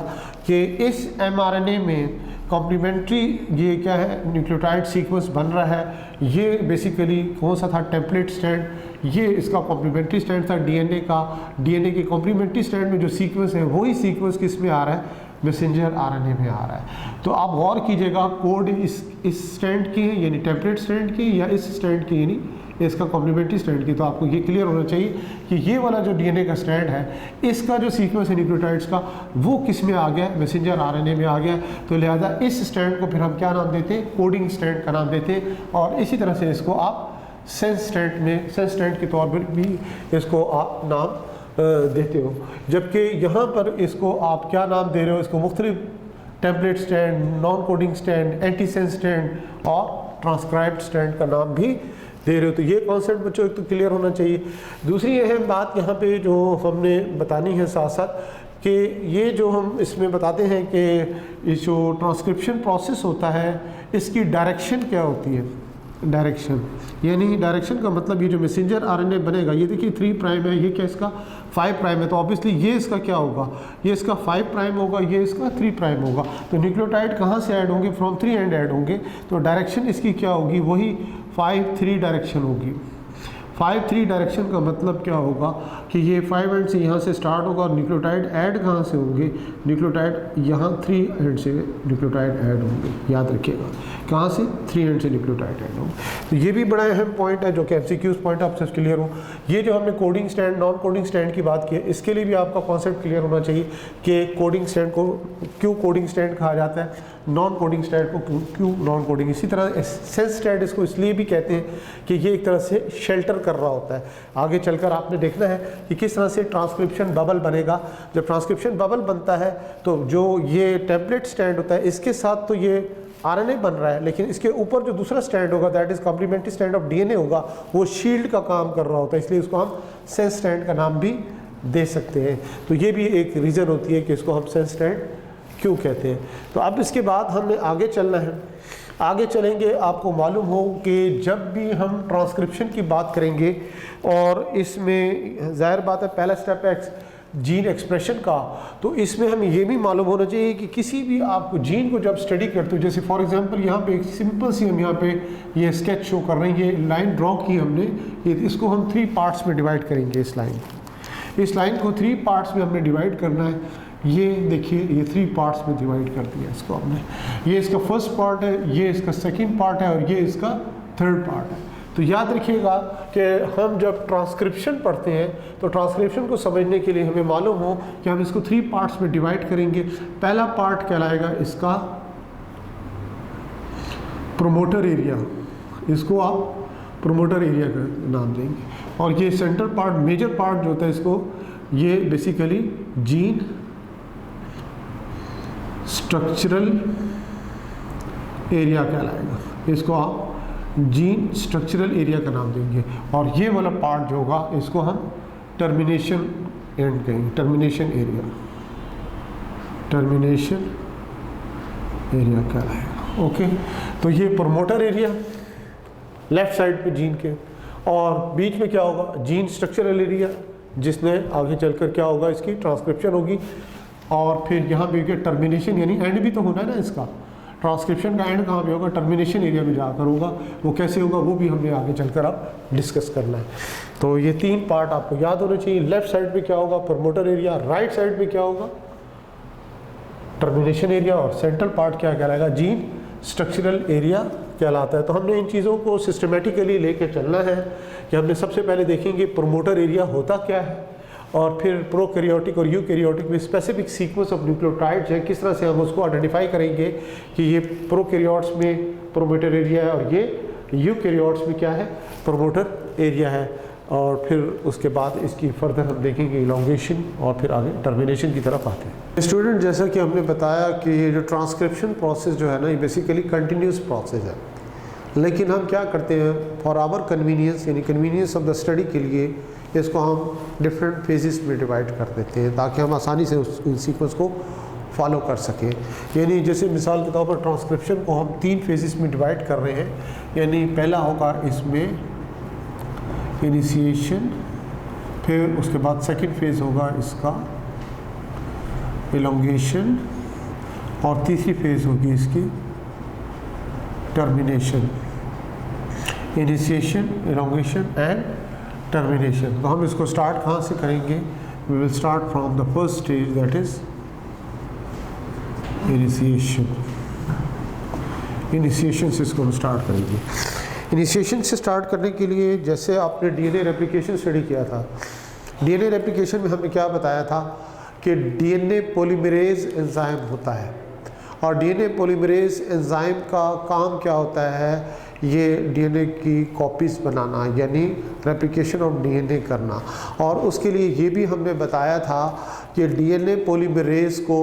कि इस mRNA में कॉम्प्लीमेंट्री ये क्या है, न्यूक्लियोटाइड सीक्वेंस बन रहा है। ये बेसिकली कौन सा था, टेम्पलेट स्ट्रैंड, ये इसका कॉम्प्लीमेंट्री स्ट्रैंड था डीएनए का। डीएनए के कॉम्प्लीमेंट्री स्ट्रैंड में जो सीक्वेंस है वही सीक्वेंस किस में आ रहा है, मैसेंजर आरएनए में आ रहा है। तो आप गौर कीजिएगा कोड इस स्ट्रैंड की है, यानी टेम्पलेट स्ट्रैंड की, या इस स्ट्रैंड की, यानी इसका कॉम्प्लीमेंट्री स्ट्रैंड की। तो आपको ये क्लियर होना चाहिए कि ये वाला जो डीएनए का स्ट्रैंड है, इसका जो सीक्वेंस है न्यूक्लियोटाइड्स का, वो किस में आ गया, मैसेंजर आरएनए में आ गया। तो लिहाजा इस स्ट्रैंड को फिर हम क्या नाम देते हैं, कोडिंग स्ट्रैंड का नाम देते हैं। और इसी तरह से इसको आप सेंस स्ट्रैंड के तौर पर भी इसको आप नाम देते हो। जबकि यहाँ पर इसको आप क्या नाम दे रहे हो, इसको मुख्तलिफ template strand, non coding strand, antisense strand और ट्रांसक्राइब्ड स्ट्रैंड का नाम भी दे रहे हो। तो ये कॉन्सेप्ट बच्चों एक तो क्लियर होना चाहिए। दूसरी अहम बात यहाँ पे जो हमने बतानी है साथ साथ, कि ये जो हम इसमें बताते हैं कि ये जो ट्रांसक्रिप्शन प्रोसेस होता है, इसकी डायरेक्शन क्या होती है। डायरेक्शन यानी डायरेक्शन का मतलब ये जो मैसेंजर आरएनए बनेगा, ये देखिए 3 प्राइम है, ये क्या इसका 5 प्राइम है, तो ऑब्वियसली ये इसका क्या होगा, ये इसका 5 प्राइम होगा, ये इसका 3 प्राइम होगा। तो न्यूक्लियोटाइड कहाँ से ऐड होंगे, फ्रॉम 3 एंड ऐड होंगे। तो डायरेक्शन इसकी क्या होगी, वही 5-3 डायरेक्शन होगी। 5-3 डायरेक्शन का मतलब क्या होगा कि ये 5 एंड से यहाँ से स्टार्ट होगा और न्यूक्लियोटाइड ऐड कहाँ से होंगे, न्यूक्लियोटाइड यहाँ 3 एंड से न्यूक्लियोटाइड ऐड होंगे। याद रखिएगा कहाँ से, 3 एंड से न्यूक्लियोटाइड ऐड होंगे। तो ये भी बड़ा अहम पॉइंट है जो कि MCQs पॉइंट आपसे क्लियर हो। ये जो हमने coding stand, non coding stand की बात की है, इसके लिए भी आपका कॉन्सेप्ट क्लियर होना चाहिए कि कोडिंग स्टैंड को क्यों कोडिंग स्टैंड कहा जाता है, नॉन कोडिंग स्टैंड को क्यों नॉन कोडिंग। इसी तरह सेंस स्टैंड इसको इसलिए भी कहते हैं कि ये एक तरह से शेल्टर कर रहा होता है। आगे चलकर आपने देखना है कि किस तरह से ट्रांसक्रिप्शन बबल बनेगा। जब ट्रांसक्रिप्शन बबल बनता है तो जो ये टेम्पलेट स्टैंड होता है, इसके साथ तो ये आरएनए बन रहा है, लेकिन इसके ऊपर जो दूसरा स्टैंड होगा, that is complementary strand of DNA होगा, वो शील्ड का काम कर रहा होता है, इसलिए उसको हम सेंस स्टैंड का नाम भी दे सकते हैं। तो ये भी एक रीज़न होती है कि इसको हम सेंस स्टैंड क्यों कहते हैं। तो अब इसके बाद हमने आगे चलना है। आगे चलेंगे, आपको मालूम हो कि जब भी हम ट्रांसक्रिप्शन की बात करेंगे और इसमें जाहिर बात है पहला स्टेप है जीन एक्सप्रेशन का, तो इसमें हमें ये भी मालूम होना चाहिए कि किसी भी आप जीन को जब स्टडी करते हो, जैसे फॉर एग्जांपल यहाँ पे एक सिंपल सी हम यहाँ पे ये स्केच शो कर रहे हैं, ये लाइन ड्रॉ की हमने, इसको हम 3 पार्ट्स में डिवाइड करेंगे। इस लाइन को 3 पार्ट्स में हमने डिवाइड करना है। ये देखिए ये 3 पार्ट्स में डिवाइड कर दिया इसको हमने। ये इसका फर्स्ट पार्ट है, ये इसका सेकंड पार्ट है और ये इसका थर्ड पार्ट है। तो याद रखिएगा कि हम जब ट्रांसक्रिप्शन पढ़ते हैं तो ट्रांसक्रिप्शन को समझने के लिए हमें मालूम हो कि हम इसको 3 पार्ट्स में डिवाइड करेंगे। पहला पार्ट कहलाएगा इसका प्रोमोटर एरिया, इसको आप प्रोमोटर एरिया का नाम देंगे। और ये सेंट्रल पार्ट, मेजर पार्ट जो होता है इसको, ये बेसिकली जीन स्ट्रक्चरल एरिया कहलाएगा, इसको आप जीन स्ट्रक्चरल एरिया का नाम देंगे। और ये वाला पार्ट जो होगा इसको हम टर्मिनेशन एंड कहेंगे, टर्मिनेशन एरिया, टर्मिनेशन एरिया कहलाएगा। ओके, तो ये प्रोमोटर एरिया लेफ्ट साइड पे जीन के, और बीच में क्या होगा, जीन स्ट्रक्चरल एरिया, जिसमें आगे चलकर क्या होगा, इसकी ट्रांसक्रिप्शन होगी। और फिर यहाँ पे क्या, टर्मिनेशन, यानी एंड भी तो होना है ना इसका, ट्रांसक्रिप्शन का एंड कहाँ पे होगा, टर्मिनेशन एरिया में जाकर होगा। वो कैसे होगा वो भी हमें आगे चलकर आप डिस्कस करना है। तो ये 3 पार्ट आपको याद होने चाहिए। लेफ्ट साइड पे क्या होगा, प्रोमोटर एरिया, राइट साइड पे क्या होगा, टर्मिनेशन एरिया, और सेंट्रल पार्ट क्या कहलाएगा, जीन स्ट्रक्चरल एरिया कहलाता है। तो हमने इन चीज़ों को सिस्टमेटिकली लेके चलना है कि हमने सबसे पहले देखेंगे प्रोमोटर एरिया होता क्या है, और फिर प्रोकैरियोटिक और यूकैरियोटिक में स्पेसिफिक सीक्वेंस ऑफ न्यूक्लियोटाइड्स है, किस तरह से हम उसको आइडेंटिफाई करेंगे कि ये प्रोकैरियोट्स में प्रोमोटर एरिया है और ये यूकैरियोट्स में क्या है, प्रोमोटर एरिया है। और फिर उसके बाद इसकी फर्दर हम देखेंगे इलॉन्गेशन, और फिर आगे टर्मिनेशन की तरफ आते हैं। स्टूडेंट, जैसा कि हमने बताया कि ये जो ट्रांसक्रिप्शन प्रोसेस जो है ना, ये बेसिकली कंटिन्यूस प्रोसेस है, लेकिन हम क्या करते हैं, फॉर आवर कन्वीनियंस, यानी कन्वीनियंस ऑफ द स्टडी के लिए इसको हम डिफरेंट फेजेस में डिवाइड कर देते हैं, ताकि हम आसानी से उन सीक्वेंस को फॉलो कर सकें। यानी जैसे मिसाल के तौर पर ट्रांसक्रिप्शन को हम 3 फेजेस में डिवाइड कर रहे हैं, यानी पहला होगा इसमें इनिशिएशन, फिर उसके बाद सेकंड फेज होगा इसका इलॉन्गेशन, और तीसरी फेज होगी इसकी termination. Initiation, elongation and termination. तो हम इसको स्टार्ट कहाँ से करेंगे, we will start from the first stage, that is initiation. Initiation से इसको हम स्टार्ट करेंगे। इनिशिएशन से स्टार्ट करने के लिए, जैसे आपने डीएनए रेप्लिकेशन स्टडी किया था, डीएनए रेप्लिकेशन में हमने क्या बताया था कि डीएनए पॉलीमरेज एंजाइम होता है, और डीएनए पॉलीमरेज एंजाइम का काम क्या होता है, ये डीएनए की कॉपीज़ बनाना, यानी रेप्लिकेशन ऑफ डीएनए करना। और उसके लिए ये भी हमने बताया था कि डीएनए पॉलीमरेज को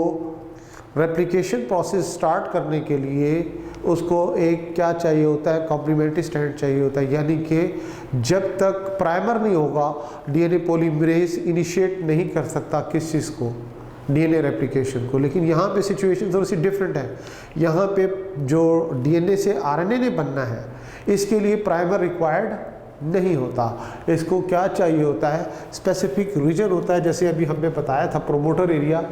रेप्लिकेशन प्रोसेस स्टार्ट करने के लिए उसको एक क्या चाहिए होता है, कॉम्प्लीमेंट्री स्ट्रैंड चाहिए होता है, यानी कि जब तक प्राइमर नहीं होगा डीएनए पॉलीमरेज इनिशिएट नहीं कर सकता किस चीज़ को, डीएनए रेप्लिकेशन को। लेकिन यहाँ पे सिचुएशन थोड़ी सी डिफरेंट है। यहाँ पे जो डीएनए से आरएनए ने बनना है, इसके लिए प्राइमर रिक्वायर्ड नहीं होता, इसको क्या चाहिए होता है, स्पेसिफिक रीजन होता है। जैसे अभी हमने बताया था प्रोमोटर एरिया,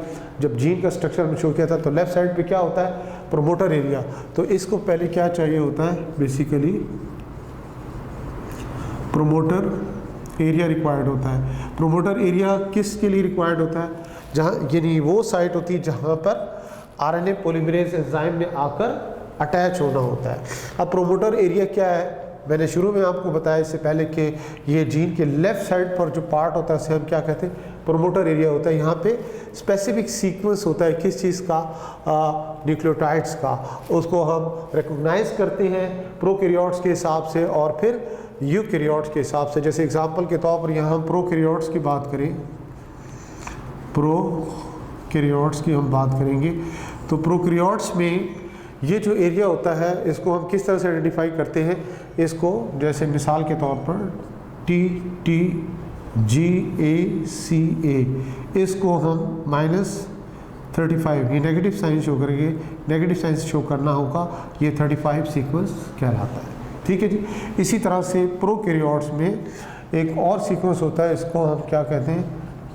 जब जीन का स्ट्रक्चर में शो किया था तो लेफ्ट साइड पे क्या होता है, प्रोमोटर एरिया। तो इसको पहले क्या चाहिए होता है, बेसिकली प्रोमोटर एरिया रिक्वायर्ड होता है। प्रोमोटर एरिया किसके लिए रिक्वायर्ड होता है, जहाँ यानी वो साइट होती है जहाँ पर आरएनए पॉलीमरेज एंजाइम ने आकर अटैच होना होता है। अब प्रोमोटर एरिया क्या है, मैंने शुरू में आपको बताया इससे पहले कि ये जीन के लेफ़्ट साइड पर जो पार्ट होता है उसे हम क्या कहते हैं, प्रोमोटर एरिया होता है। यहाँ पे स्पेसिफिक सीक्वेंस होता है किस चीज़ का, न्यूक्लियोटाइड्स का, उसको हम रिकॉग्नाइज करते हैं प्रोकैरियोट्स के हिसाब से और फिर यूकैरियोट्स के हिसाब से। जैसे एग्जांपल के तौर पर यहाँ हम प्रोकैरियोट्स की बात करें, प्रोकैरियोट्स की हम बात करेंगे, तो प्रोकैरियोट्स में ये जो एरिया होता है इसको हम किस तरह से आइडेंटिफाई करते हैं, इसको जैसे मिसाल के तौर पर TTGACA, इसको हम -35, ये नेगेटिव साइन शो करेंगे, नेगेटिव साइन शो करना होगा, ये 35 सीक्वेंस कहलाता है। ठीक है जी। इसी तरह से प्रोकैरियोट्स में एक और सीक्वेंस होता है, इसको हम क्या कहते हैं,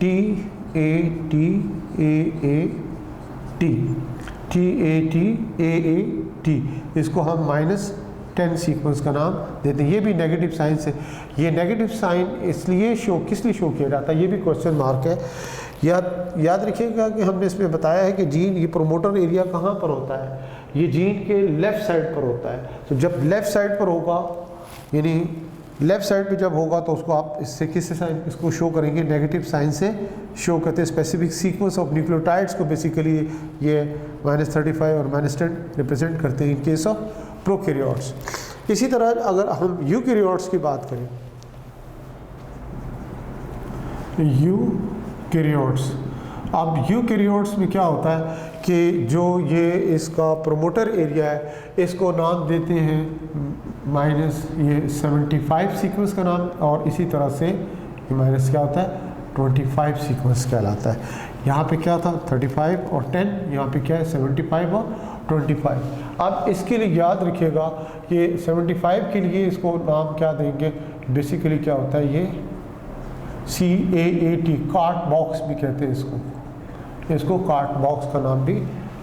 TATAAT, इसको हम -10 सीक्वेंस का नाम देते हैं। ये भी नेगेटिव साइन से, ये नेगेटिव साइन इसलिए किस लिए शो किया जाता है, ये भी क्वेश्चन मार्क है। याद रखिएगा कि हमने इसमें बताया है कि जीन, ये प्रोमोटर एरिया कहाँ पर होता है, ये जीन के लेफ़्ट साइड पर होता है। तो जब लेफ़्ट साइड पर होगा, यानी लेफ़्ट साइड पे जब होगा तो उसको आप इससे किस साइन इसको शो करेंगे, नेगेटिव साइन से शो करते हैं। स्पेसिफिक सीक्वेंस ऑफ न्यूक्लियोटाइड्स को बेसिकली ये -35 और -10 रिप्रेजेंट करते हैं इन केस ऑफ प्रोकैरियोट्स। इसी तरह अगर हम यूकैरियोट्स की बात करें, यूकैरियोट्स, अब यूकैरियोट्स में क्या होता है कि जो ये इसका प्रोमोटर एरिया है इसको नाम देते हैं माइनस ये 75 सीक्वेंस का नाम, और इसी तरह से ये माइनस क्या होता है 25 सीक्वेंस कहलाता है। यहाँ पे क्या था 35 और 10, यहाँ पे क्या है 75 और 25। अब इसके लिए याद रखिएगा कि 75 के लिए इसको नाम क्या देंगे, बेसिकली क्या होता है ये CAAT, कार्ट बॉक्स भी कहते हैं इसको कार्ट बॉक्स का नाम भी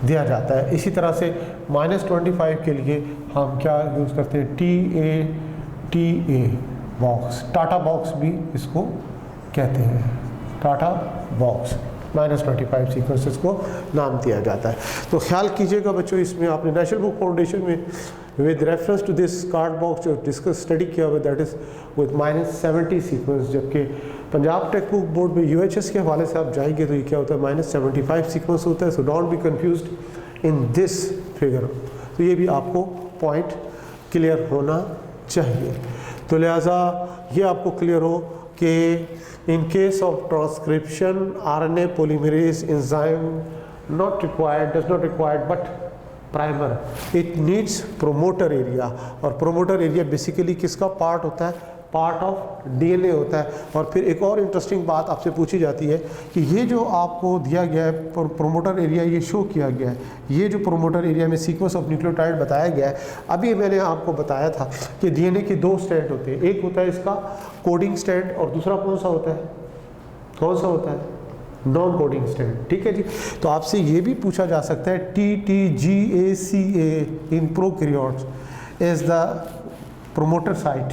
दिया जाता है। इसी तरह से -25 के लिए हम क्या यूज़ करते हैं TATA बॉक्स, टाटा बॉक्स भी इसको कहते हैं, टाटा बॉक्स। -25 सीक्वेंसेस को नाम दिया जाता है। तो ख्याल कीजिएगा बच्चों, इसमें आपने नेशनल बुक फाउंडेशन में with reference to this card box जो डिस्कस स्टडी किया हुआ दैट इज़ विद -70 सीक्वेंस, जबकि पंजाब टेक बुक बोर्ड में UHS के हवाले से आप जाएंगे तो ये क्या होता है -75 सीक्वेंस होता है। So don't be confused in this figure. तो ये भी आपको पॉइंट क्लियर होना चाहिए। तो लिहाजा ये आपको क्लियर हो कि in case of transcription RNA polymerase enzyme does not required but primer, it needs promoter area, और promoter area basically किसका पार्ट होता है, पार्ट ऑफ DNA होता है। और फिर एक और इंटरेस्टिंग बात आपसे पूछी जाती है कि ये जो आपको दिया गया है प्रोमोटर एरिया, ये शो किया गया है, ये जो प्रोमोटर एरिया में सीक्वेंस ऑफ न्यूक्लियोटाइड बताया गया है, अभी मैंने आपको बताया था कि DNA के 2 स्ट्रैंड होते हैं, एक होता है इसका कोडिंग स्ट्रैंड और दूसरा कौन सा होता है, नॉन कोडिंग स्ट्रैंड। ठीक है जी। तो आपसे ये भी पूछा जा सकता है TTGACA in prokaryotes is the promoter site.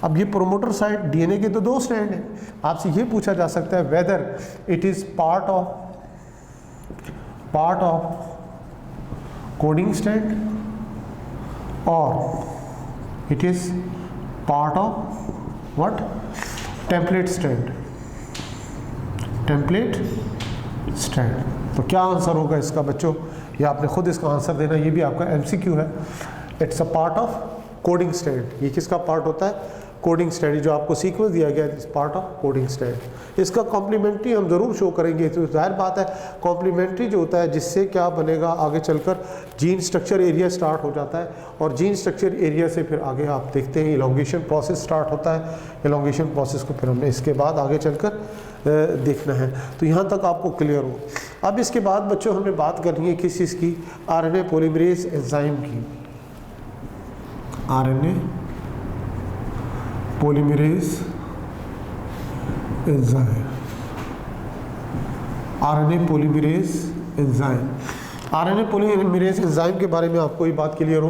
अब ये प्रोमोटर साइट DNA के तो 2 स्ट्रैंड हैं, आपसे ये पूछा जा सकता है whether it is part of coding strand और it is part of what, template strand. तो क्या आंसर होगा इसका बच्चों, ये आपने खुद इसका आंसर देना, ये भी आपका MCQ है। It's a part of coding strand. ये किसका पार्ट होता है, कोडिंग स्ट्रैंड। जो आपको सीक्वेंस दिया गया है इस पार्ट ऑफ कोडिंग स्ट्रैंड। इसका कॉम्प्लीमेंट्री हम ज़रूर शो करेंगे। तो जाहिर बात है कॉम्प्लीमेंट्री जो होता है जिससे क्या बनेगा, आगे चलकर जीन स्ट्रक्चर एरिया स्टार्ट हो जाता है, और जीन स्ट्रक्चर एरिया से फिर आगे आप देखते हैं इलोंगेशन प्रोसेस स्टार्ट होता है। इलोंगेशन प्रोसेस को फिर हमने इसके बाद आगे चलकर देखना है। तो यहाँ तक आपको क्लियर हो। अब इसके बाद बच्चों हमने बात करनी है किस चीज़ की, RNA पोलीमरेज एंजाइम की। RNA polymerase enzyme, RNA polymerase enzyme. RNA polymerase enzyme के बारे में आपको ये बात क्लियर हो।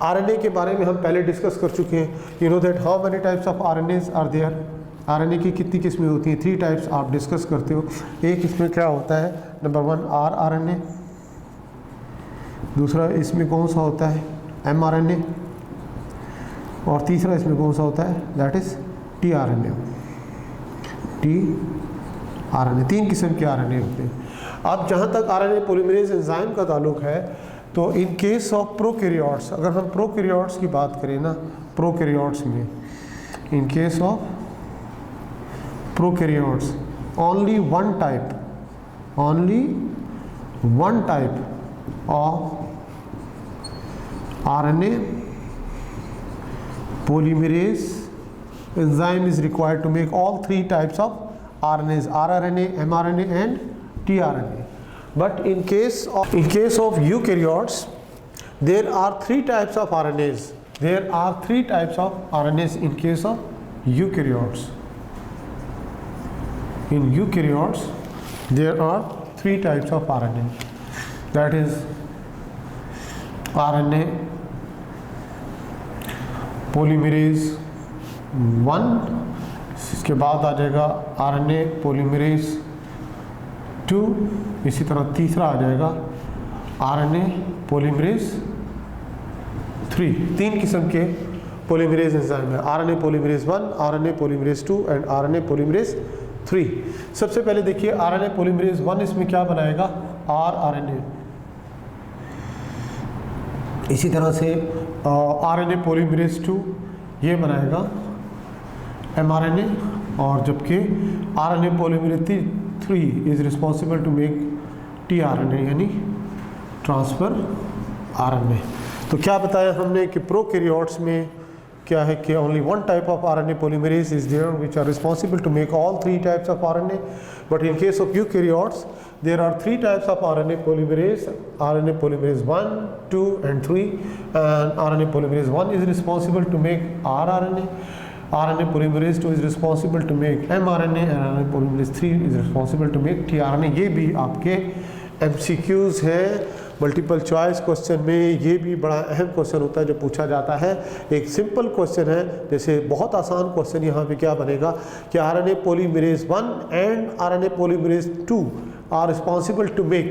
RNA के बारे में हम पहले डिस्कस कर चुके हैं। You know that how many types of RNAs are there. RNA की कितनी किस्में होती हैं, 3 टाइप्स आप डिस्कस करते हो। एक इसमें क्या होता है, नंबर 1 rRNA, दूसरा इसमें कौन सा होता है mRNA, और तीसरा इसमें कौन सा होता है, दैट इज़ tRNA। 3 किस्म के RNA होते हैं। अब जहाँ तक RNA पोलीमरेज एंजाइम का ताल्लुक है, तो इन केस ऑफ प्रोकैरियोट्स, अगर हम प्रोकैरियोट्स की बात करें ना, प्रोकैरियोट्स में in case of prokaryotes only one type of RNA polymerase enzyme is required to make all 3 types of RNAs, rRNA, mRNA and tRNA. But in case of eukaryotes, there are 3 types of RNAs. There are 3 types of RNAs in case of eukaryotes. In eukaryotes, there are 3 types of RNA. That is RNA polymerase 1, इसके बाद आ जाएगा RNA polymerase 2, इसी तरह तीसरा आ जाएगा RNA polymerase 3। 3 किस्म के polymerase enzyme है, RNA polymerase 1, RNA polymerase 2 and RNA polymerase 3। सबसे पहले देखिए RNA polymerase 1, इसमें क्या बनाएगा, rRNA। इसी तरह से RNA polymerase 2 ये बनाएगा mRNA, और जबकि RNA polymerase 3 is responsible to make tRNA यानी ट्रांसफर RNA। तो क्या बताया हमने कि प्रोकैरियोट्स में क्या है कि only one type of RNA polymerase is there which are responsible to make all three types of RNA, but in case of eukaryotes there are three types of RNA polymerase 1, 2 and 3, and RNA polymerase 1 is responsible to make rRNA, RNA polymerase 2 is responsible to make mRNA, and RNA polymerase 3 is responsible to make tRNA। ये भी आपके MCQs है, multiple choice question में ये भी बड़ा अहम question होता है जो पूछा जाता है। एक सिंपल क्वेश्चन है, जैसे बहुत आसान क्वेश्चन यहाँ पे क्या बनेगा कि RNA polymerase 1 and RNA polymerase 2 are responsible to make,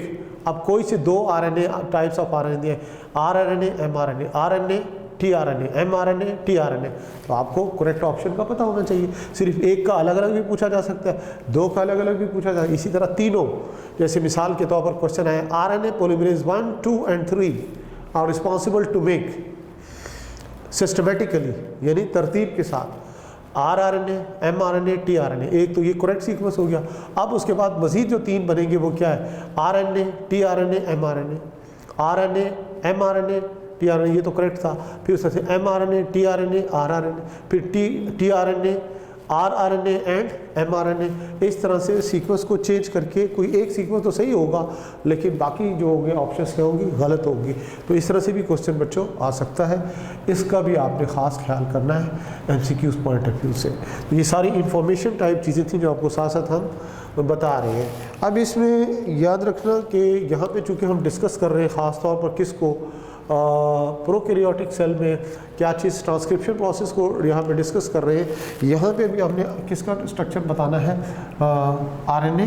अब कोई से दो RNA टाइप्स ऑफ RNA दिए, rRNA mRNA, RNA tRNA, mRNA tRNA, तो आपको करेक्ट ऑप्शन का पता होना चाहिए। सिर्फ एक का अलग अलग भी पूछा जा सकता है, दो का अलग अलग भी पूछा जा सकता है, इसी तरह तीनों, जैसे मिसाल के तौर पर क्वेश्चन आया RNA polymerase 1, 2 and 3 are responsible to make systematically यानी तरतीब के साथ rRNA, mRNA, tRNA, एक तो ये करेक्ट सीक्वेंस हो गया। अब उसके बाद मजीद जो तीन बनेंगे वो क्या है, RNA tRNA mRNA, RNA mRNA tRNA, ये तो करेक्ट था, फिर उससे mRNA tRNA rRNA, फिर tRNA rRNA एंड mRNA, इस तरह से सीक्वेंस को चेंज करके कोई एक सीक्वेंस तो सही होगा लेकिन बाकी जो होंगे ऑप्शंस क्या होंगी, गलत होंगी। तो इस तरह से भी क्वेश्चन बच्चों आ सकता है, इसका भी आपने ख़ास ख्याल करना है MCQs पॉइंट ऑफ व्यू से। तो ये सारी इंफॉर्मेशन टाइप चीज़ें थी जो आपको साथ साथ हम बता रहे हैं। अब इसमें याद रखना कि यहाँ पे चूँकि हम डिस्कस कर रहे हैं ख़ास तौर पर किसको, प्रोकैरियोटिक सेल में क्या चीज़ ट्रांसक्रिप्शन प्रोसेस को यहाँ पे डिस्कस कर रहे हैं। यहाँ पे भी हमने किसका स्ट्रक्चर बताना है, RNA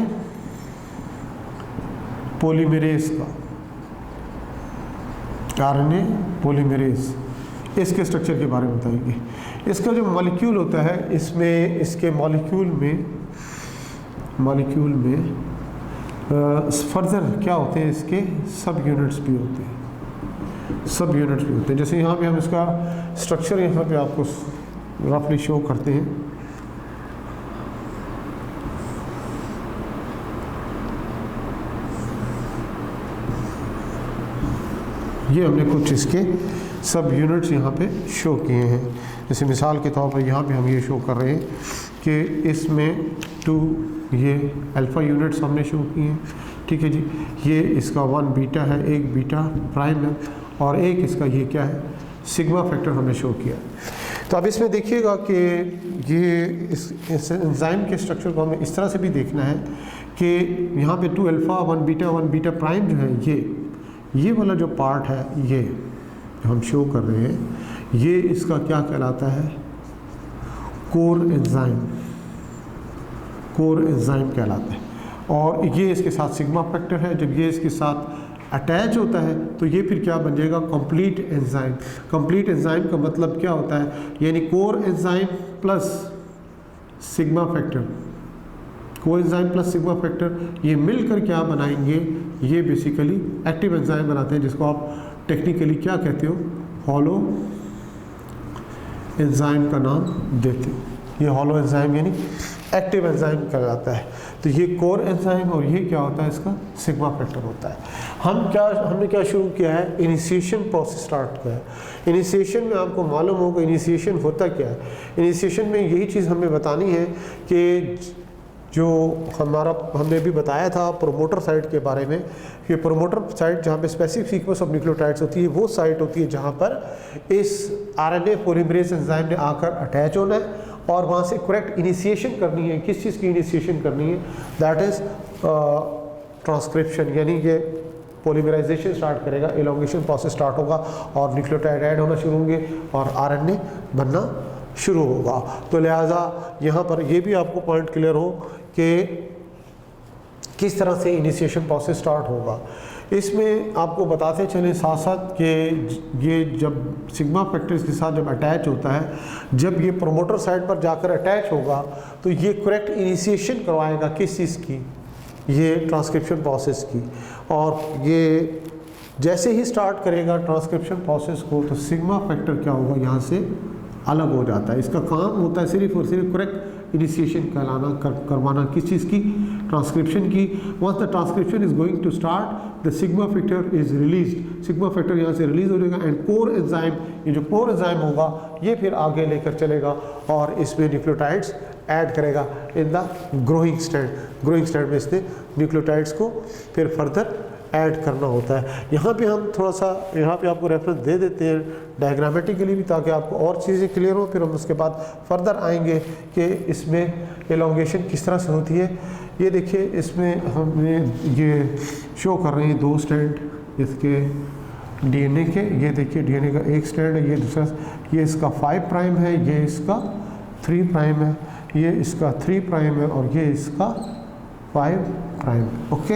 पोलीमरेज का, RNA पोलीमरेज, इसके स्ट्रक्चर के बारे में बताएंगे। इसका जो मॉलिक्यूल होता है, इसमें इसके मॉलिक्यूल में फर्दर क्या होते हैं, इसके सब यूनिट्स भी होते हैं, जैसे यहाँ पे हम इसका स्ट्रक्चर यहाँ पे आपको रफली शो करते हैं। ये हमने कुछ इसके सब यूनिट्स यहाँ पे शो किए हैं। जैसे मिसाल के तौर पर यहाँ पे हम ये शो कर रहे हैं कि इसमें 2 ये अल्फ़ा यूनिट्स हमने शो किए हैं, ठीक है जी। ये इसका 1 बीटा है, एक बीटा प्राइम है, और एक इसका ये क्या है, सिग्मा फैक्टर हमने शो किया। तो अब इसमें देखिएगा कि ये इस एंजाइम के स्ट्रक्चर को हमें इस तरह से भी देखना है कि यहाँ पे 2 अल्फ़ा 1 बीटा प्राइम जो है, ये वाला जो पार्ट है, ये जो हम शो कर रहे हैं, ये इसका क्या कहलाता है, कोर एंजाइम कहलाता है। और ये इसके साथ सिग्मा फैक्टर है, जब ये इसके साथ अटैच होता है तो ये फिर क्या बन जाएगा, कंप्लीट एंजाइम। कंप्लीट एंजाइम का मतलब क्या होता है, यानी core enzyme plus sigma factor, core enzyme plus sigma factor, ये मिलकर क्या बनाएंगे, ये बेसिकली एक्टिव एंजाइम बनाते हैं, जिसको आप टेक्निकली क्या कहते हो, हॉलो एंजाइम का नाम देते हैं। ये हॉलो एंजाइम यानी एक्टिव एंजाइम कहलाता है। तो ये कोर एंजाइम और ये क्या होता है, इसका सिग्मा फैक्टर होता है। हमने क्या शुरू किया है, इनिशिएशन प्रोसेस स्टार्ट किया है। इनिशिएशन में आपको मालूम होगा इनिशिएशन होता क्या है। इनिशिएशन में यही चीज़ हमें बतानी है कि जो हमने भी बताया था प्रोमोटर साइट के बारे में, कि प्रोमोटर साइट जहाँ पे स्पेसिफिक सीक्वेंस ऑफ न्यूक्लियोटाइड्स होती है, वो साइट होती है जहाँ पर इस RNA पोलीमरेज एंजाइम ने आकर अटैच होना है और वहाँ से करेक्ट इनिशिएशन करनी है। किस चीज़ की इनिशिएशन करनी है, दैट इज़ ट्रांसक्रिप्शन, यानी ये पोलीमराइजेशन स्टार्ट करेगा, एलोंगेशन प्रोसेस स्टार्ट होगा और न्यूक्लियोटाइड ऐड होना शुरू होंगे और RNA बनना शुरू होगा। तो लिहाजा यहाँ पर ये भी आपको पॉइंट क्लियर हो कि किस तरह से इनिशिएशन प्रोसेस स्टार्ट होगा। इसमें आपको बताते चलें साथ साथ कि ये जब सिग्मा फैक्टर्स के साथ जब अटैच होता है, जब ये प्रोमोटर साइड पर जाकर अटैच होगा तो ये करेक्ट इनिशिएशन करवाएगा किस चीज़ की, ये ट्रांसक्रिप्शन प्रोसेस की। और ये जैसे ही स्टार्ट करेगा ट्रांसक्रिप्शन प्रोसेस को तो सिग्मा फैक्टर क्या होगा, यहाँ से अलग हो जाता है। इसका काम होता है सिर्फ और सिर्फ करेक्ट इनिशिएशन कहलाना करवाना किस चीज़ की, ट्रांसक्रिप्शन की। Once the transcription is going to start the sigma factor is released, sigma factor यहाँ से रिलीज हो जाएगा एंड कोर एंजाइम, ये जो कोर एंजाइम होगा ये फिर आगे लेकर चलेगा और इसमें न्यूक्लियोटाइड्स ऐड करेगा in the growing stage. Growing stage में इसने न्यूक्लियोटाइड्स को फिर फर्दर ऐड करना होता है। यहाँ पे हम थोड़ा सा यहाँ पे आपको रेफरेंस दे देते हैं डायग्रामेटिकली भी, ताकि आपको और चीज़ें क्लियर हो। फिर हम उसके बाद फर्दर आएंगे कि इसमें एलोंगेशन किस तरह से होती है। ये देखिए इसमें हमने ये शो कर रहे हैं 2 स्ट्रैंड इसके डीएनए के। ये देखिए डीएनए का एक स्ट्रैंड है, ये दूसरा, ये इसका 5 प्राइम है, ये इसका 3 प्राइम है, ये इसका 3 प्राइम है और ये इसका 5 prime. Okay,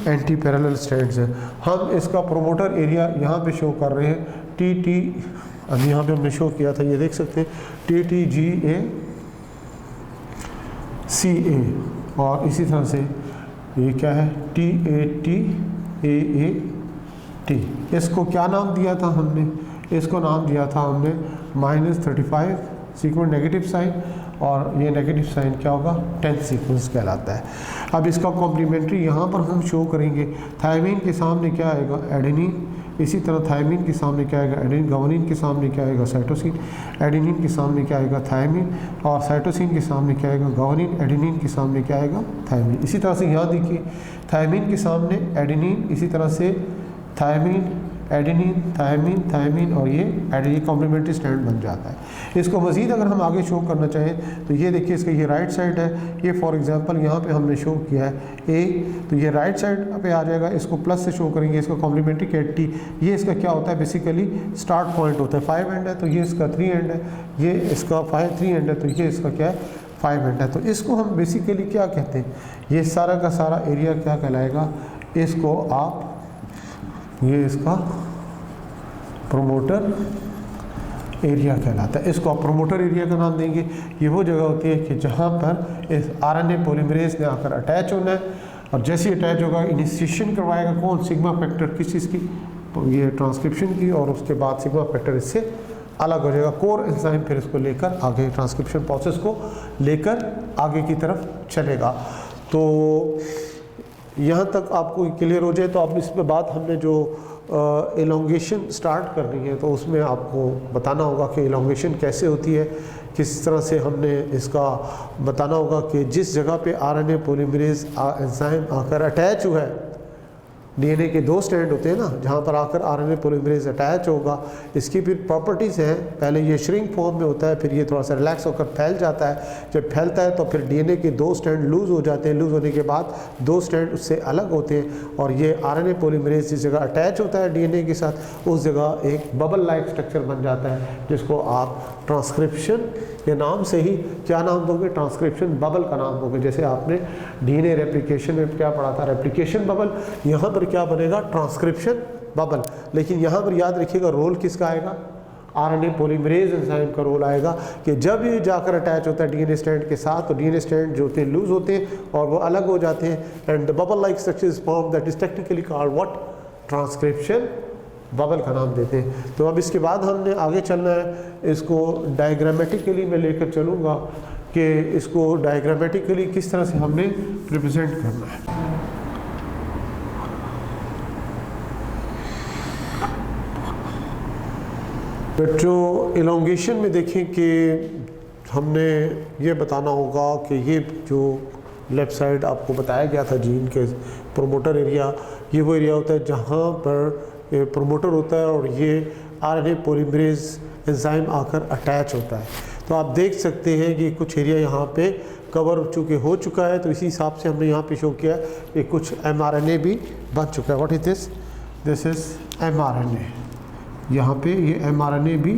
anti parallel strands हैं। हम इसका प्रोमोटर एरिया यहाँ पे शो कर रहे हैं TT, अभी यहाँ पे हमने शो किया था, ये देख सकते हैं TTGA CA, और इसी तरह से ये क्या है TAT AAT। इसको क्या नाम दिया था हमने, इसको नाम दिया था हमने -35 सीक्वेंस नेगेटिव साइन, और ये नेगेटिव साइन क्या होगा 10th सीक्वेंस कहलाता है। अब इसका कॉम्प्लीमेंट्री यहाँ पर हम शो करेंगे। थायमीन के सामने क्या आएगा एडेनिन, इसी तरह थायमीन के सामने क्या आएगा एडेनिन, गवानीन के सामने क्या आएगा साइटोसिन, एडेनिन के सामने क्या आएगा थायमीन, और साइटोसिन के सामने क्या आएगा गवानीन, एडेनिन के सामने क्या आएगा थायमीन। इसी तरह से यहाँ देखिए थायमीन के सामने एडेनिन, इसी तरह से थायमीन एडेनिन थायमीन थायमीन, और ये कॉम्प्लीमेंट्री स्ट्रैंड बन जाता है। इसको मज़ीद अगर हम आगे शो करना चाहें तो ये देखिए इसका ये राइट साइड है, ये फॉर एग्जांपल यहाँ पे हमने शो किया है A, तो ये राइट साइड पे आ जाएगा। इसको प्लस से शो करेंगे, इसका कॉम्प्लीमेंट्री कैट T, ये इसका क्या होता है बेसिकली स्टार्ट पॉइंट होता है। 5 एंड है तो ये इसका 3 एंड है, ये इसका 3 एंड है तो ये इसका क्या है 5 एंड है। तो इसको हम बेसिकली क्या कहते हैं, ये सारा का सारा एरिया क्या कहलाएगा, इसको आप ये इसका प्रोमोटर एरिया कहलाता है। इसको आप प्रोमोटर एरिया का नाम देंगे। ये वो जगह होती है कि जहाँ पर इस RNA पॉलीमरेज ने आकर अटैच होना है, और जैसे ही अटैच होगा इनिशिएशन करवाएगा कौन, सिग्मा फैक्टर किस चीज़ की, तो ये ट्रांसक्रिप्शन की, और उसके बाद सिग्मा फैक्टर इससे अलग हो जाएगा। कोर एंजाइम फिर इसको लेकर आगे ट्रांसक्रिप्शन प्रोसेस को लेकर आगे की तरफ चलेगा। तो यहाँ तक आपको क्लियर हो जाए तो आप इस पर बात हमने जो एलोंगेशन स्टार्ट करनी है तो उसमें आपको बताना होगा कि एलोंगेशन कैसे होती है, किस तरह से हमने इसका बताना होगा कि जिस जगह पे RNA पॉलीमरेज एंजाइम आकर अटैच हुआ है, DNA के 2 स्ट्रैंड होते हैं ना, जहाँ पर आकर RNA पॉलीमरेज अटैच होगा, इसकी फिर प्रॉपर्टीज़ हैं। पहले ये श्रिंक फॉर्म में होता है, फिर ये थोड़ा सा रिलैक्स होकर फैल जाता है। जब फैलता है तो फिर DNA के 2 स्ट्रैंड लूज़ हो जाते हैं, लूज़ होने के बाद 2 स्ट्रैंड उससे अलग होते हैं, और ये RNA पॉलीमरेज जिस जगह अटैच होता है DNA के साथ, उस जगह एक बबल लाइक स्ट्रक्चर बन जाता है, जिसको आप ट्रांसक्रिप्शन के नाम से ही क्या नाम दोगे, ट्रांसक्रिप्शन बबल का नाम दोगे। जैसे आपने DNA रेप्लिकेशन में क्या पढ़ा था, रेप्लिकेशन बबल, यहाँ पर क्या बनेगा ट्रांसक्रिप्शन बबल। लेकिन यहाँ पर याद रखिएगा रोल किसका आएगा, RNA पॉलीमरेज एंजाइम का रोल आएगा कि जब ये जाकर अटैच होता है DNA स्ट्रैंड के साथ, तो DNA स्ट्रैंड जो होते हैं लूज होते हैं और वो अलग हो जाते हैं, and the bubble like structure is form, that is technically called what, transcription bubble का नाम देते हैं। तो अब इसके बाद हमने आगे चलना है, इसको डायग्रामेटिकली मैं लेकर चलूँगा कि इसको डायग्रामेटिकली किस तरह से हमने रिप्रेजेंट करना है। तो एलोंगेशन में देखें कि हमने ये बताना होगा कि ये जो लेफ़्ट साइड आपको बताया गया था जीन के प्रोमोटर एरिया, ये वो एरिया होता है जहाँ पर प्रोमोटर होता है और ये RNA पॉलीमरेज एंजाइम आकर अटैच होता है। तो आप देख सकते हैं कि कुछ एरिया यहाँ पे कवर चूँकि हो चुका है, तो इसी हिसाब से हमने यहाँ पे शो किया है कि कुछ mRNA भी बन चुका है। What is this, this is mRNA। यहाँ पे ये mRNA भी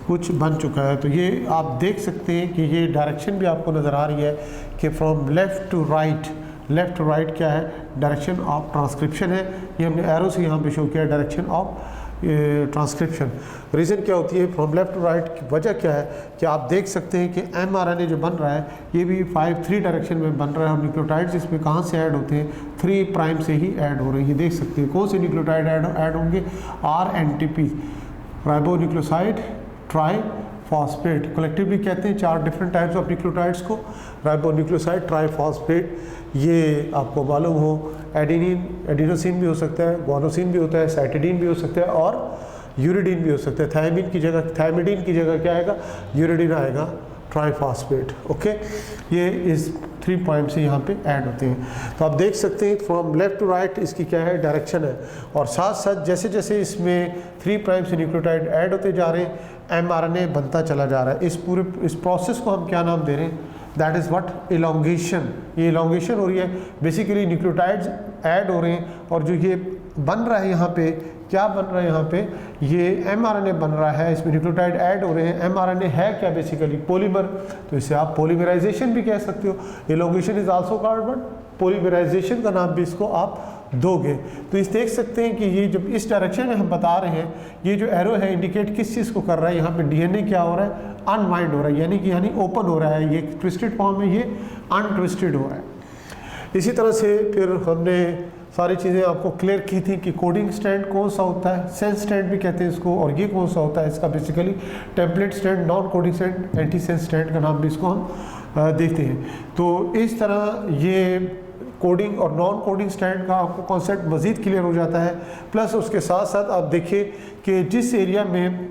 कुछ बन चुका है। तो ये आप देख सकते हैं कि ये डायरेक्शन भी आपको नज़र आ रही है कि from left to right, left to right क्या है, डायरेक्शन ऑफ ट्रांसक्रिप्शन है। ये हमने एरो से यहाँ पे शो किया है, डायरेक्शन ऑफ ट्रांसक्रिप्शन। रीज़न क्या होती है फ्रॉम लेफ्ट टू राइट की वजह क्या है कि आप देख सकते हैं कि mRNA जो बन रहा है ये भी 3 डायरेक्शन में बन रहा है और न्यूक्लियोटाइड्स इसमें कहाँ से ऐड होते हैं 3 प्राइम से ही ऐड हो रहे हैं। ये देख सकते हैं कौन से न्यूक्लियोटाइड ऐड होंगे RNTP राइबोन्यूक्लियोसाइड ट्राईफॉस्फेट, कलेक्टिवली कहते हैं 4 डिफरेंट टाइप्स ऑफ न्यूक्लियोटाइड्स को, राइबोन्यूक्लियोसाइड ट्राईफॉस्फेट। ये आपको मालूम हो एडिनोसिन भी हो सकता है, गुआनोसिन भी होता है, साइटिडीन भी हो सकता है और यूरिडीन भी हो सकता है। थायमिडीन की जगह क्या आएगा, यूरिडीन आएगा, ट्राईफॉस्फेट। ओके, ये इस 3 पॉइंट से यहाँ पे ऐड होते हैं। तो आप देख सकते हैं फ्रॉम लेफ्ट टू राइट इसकी क्या है डायरेक्शन है, और साथ साथ जैसे जैसे इसमें 3 प्राइम से न्यूक्लियोटाइड ऐड होते जा रहे हैं mRNA बनता चला जा रहा है। इस प्रोसेस को हम क्या नाम दे रहे हैं, दैट इज़ व्हाट, इलॉन्गेशन। ये इलॉन्गेशन हो रही है, बेसिकली न्यूक्लियोटाइड्स ऐड हो रहे हैं और जो ये बन रहा है यहाँ पे क्या बन रहा है, यहाँ पे ये mRNA बन रहा है, इसमें न्यूक्लियोटाइड ऐड हो रहे हैं। mRNA है क्या, बेसिकली पॉलीमर, तो इसे आप पॉलीमराइजेशन भी कह सकते हो। Elongation is also called but polymerization का नाम भी इसको आप दोगे। तो इस देख सकते हैं कि ये जब इस डायरेक्शन में हम बता रहे हैं, ये जो एरो है इंडिकेट किस चीज़ को कर रहा है, यहाँ पे DNA क्या हो रहा है, अनवाइंड हो रहा है, यानी ओपन हो रहा है। ये ट्विस्टेड फॉर्म में, ये अनट्विस्टेड हो रहा है। इसी तरह से फिर हमने सारी चीज़ें आपको क्लियर की थी कि कोडिंग स्टैंड कौन सा होता है, सेंस स्टैंड भी कहते हैं इसको, और ये कौन सा होता है, इसका basically template stand, non coding stand, anti sense stand का नाम भी इसको हम देखते हैं। तो इस तरह ये कोडिंग और नॉन कोडिंग स्टैंड का आपको कॉन्सेप्ट मज़ीद क्लियर हो जाता है। प्लस उसके साथ साथ आप देखिए कि जिस एरिया में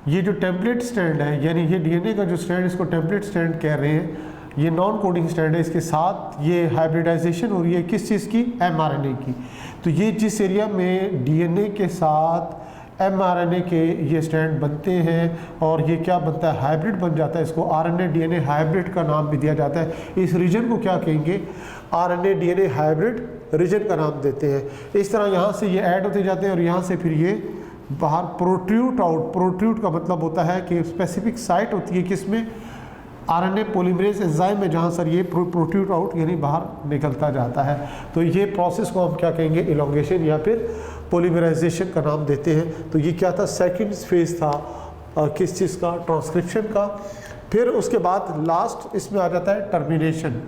ये जो टेम्पलेट स्टैंड है, यानी ये DNA का जो स्टैंड, इसको टेम्पलेट स्टैंड कह रहे हैं, ये नॉन कोडिंग स्टैंड है, इसके साथ ये हाइब्रिडाइजेशन हो रही है किस चीज़ की, mRNA की। तो ये जिस एरिया में DNA के साथ mRNA के ये स्टैंड बनते हैं और ये क्या बनता है, हाइब्रिड बन जाता है, इसको RNA DNA हाइब्रिड का नाम भी दिया जाता है। इस रीजन को क्या कहेंगे, RNA DNA हाइब्रिड रीजन का नाम देते हैं। इस तरह यहाँ से ये ऐड होते जाते हैं और यहाँ से फिर ये बाहर प्रोट्रूट आउट, प्रोट्रूट का मतलब होता है कि स्पेसिफिक साइट होती है किसमें, RNA पॉलीमरेज एंजाइम में, जहाँ सर ये प्रोट्रूट आउट यानी बाहर निकलता जाता है। तो ये प्रोसेस को हम क्या कहेंगे, इलॉन्गेशन या फिर पॉलीमराइजेशन का नाम देते हैं। तो ये क्या था, सेकंड फेज था किस चीज़ का, ट्रांसक्रिप्शन का। फिर उसके बाद लास्ट इसमें आ जाता है टर्मिनेशन।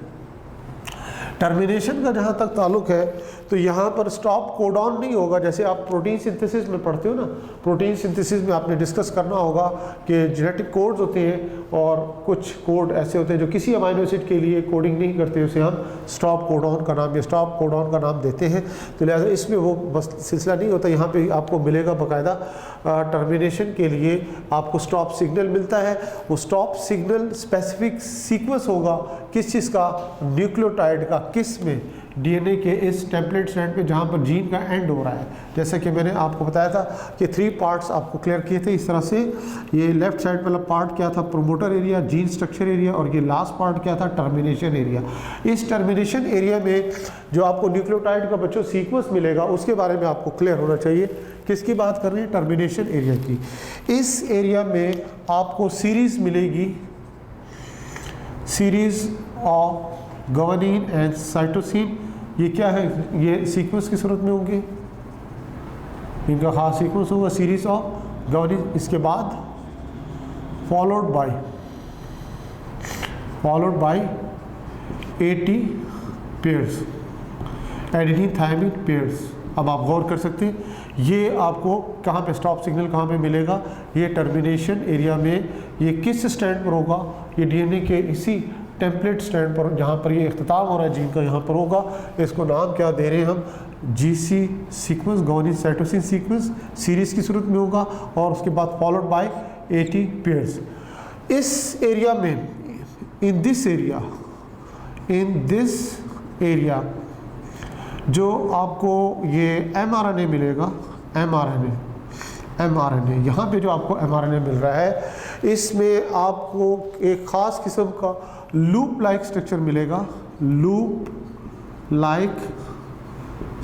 टर्मिनेशन का जहाँ तक ताल्लुक है तो यहाँ पर स्टॉप कोडॉन नहीं होगा, जैसे आप प्रोटीन सिंथेसिस में पढ़ते हो ना, प्रोटीन सिंथेसिस में आपने डिस्कस करना होगा कि जेनेटिक कोड्स होते हैं और कुछ कोड ऐसे होते हैं जो किसी अमाइनो एसिड के लिए कोडिंग नहीं करते, उसे हम स्टॉप कोडॉन का नाम या स्टॉप कोडॉन का नाम देते हैं। तो लिहाजा इसमें वो बस सिलसिला नहीं होता, यहाँ पे आपको मिलेगा बाकायदा टर्मिनेशन के लिए आपको स्टॉप सिग्नल मिलता है। वो स्टॉप सिग्नल स्पेसिफिक सीक्वेंस होगा किस चीज़ का, न्यूक्लियोटाइड का, किस में, DNA के इस टेम्पलेट स्टैंड पे जहाँ पर जीन का एंड हो रहा है। जैसे कि मैंने आपको बताया था कि 3 पार्ट्स आपको क्लियर किए थे इस तरह से। ये लेफ्ट साइड वाला पार्ट क्या था, promoter area, gene structure area, और ये लास्ट पार्ट क्या था, टर्मिनेशन एरिया। इस टर्मिनेशन एरिया में जो आपको न्यूक्लियोटाइड का बच्चों सीक्वेंस मिलेगा उसके बारे में आपको क्लियर होना चाहिए। किसकी बात कर रहे हैं, टर्मिनेशन एरिया की। इस एरिया में आपको सीरीज़ मिलेगी, series of guanine and cytosine. ये क्या है, ये सीक्वेंस की सूरत में होंगे, इनका खास सीक्वेंस होगा सीरीज ऑफ ग्वानिन। इसके बाद followed by 80 pairs, adenine thymine pairs. अब आप गौर कर सकते हैं ये आपको कहाँ पे स्टॉप सिग्नल कहाँ पे मिलेगा, ये टर्मिनेशन एरिया में। ये किस स्टैंड पर होगा, ये DNA के इसी टेम्पलेट स्टैंड पर जहाँ पर ये इख्तिताम हो रहा है जीन का, यहाँ पर होगा। इसको नाम क्या दे रहे हैं हम, GC sequence, guanine cytosine sequence, series की सूरत में होगा। और उसके बाद फॉलोड बाय 80 पेयर्स। इस एरिया में, इन दिस एरिया जो आपको ये mRNA मिलेगा, mRNA यहाँ पे जो आपको mRNA मिल रहा है, इसमें आपको एक ख़ास किस्म का लूप लाइक स्ट्रक्चर मिलेगा, लूप लाइक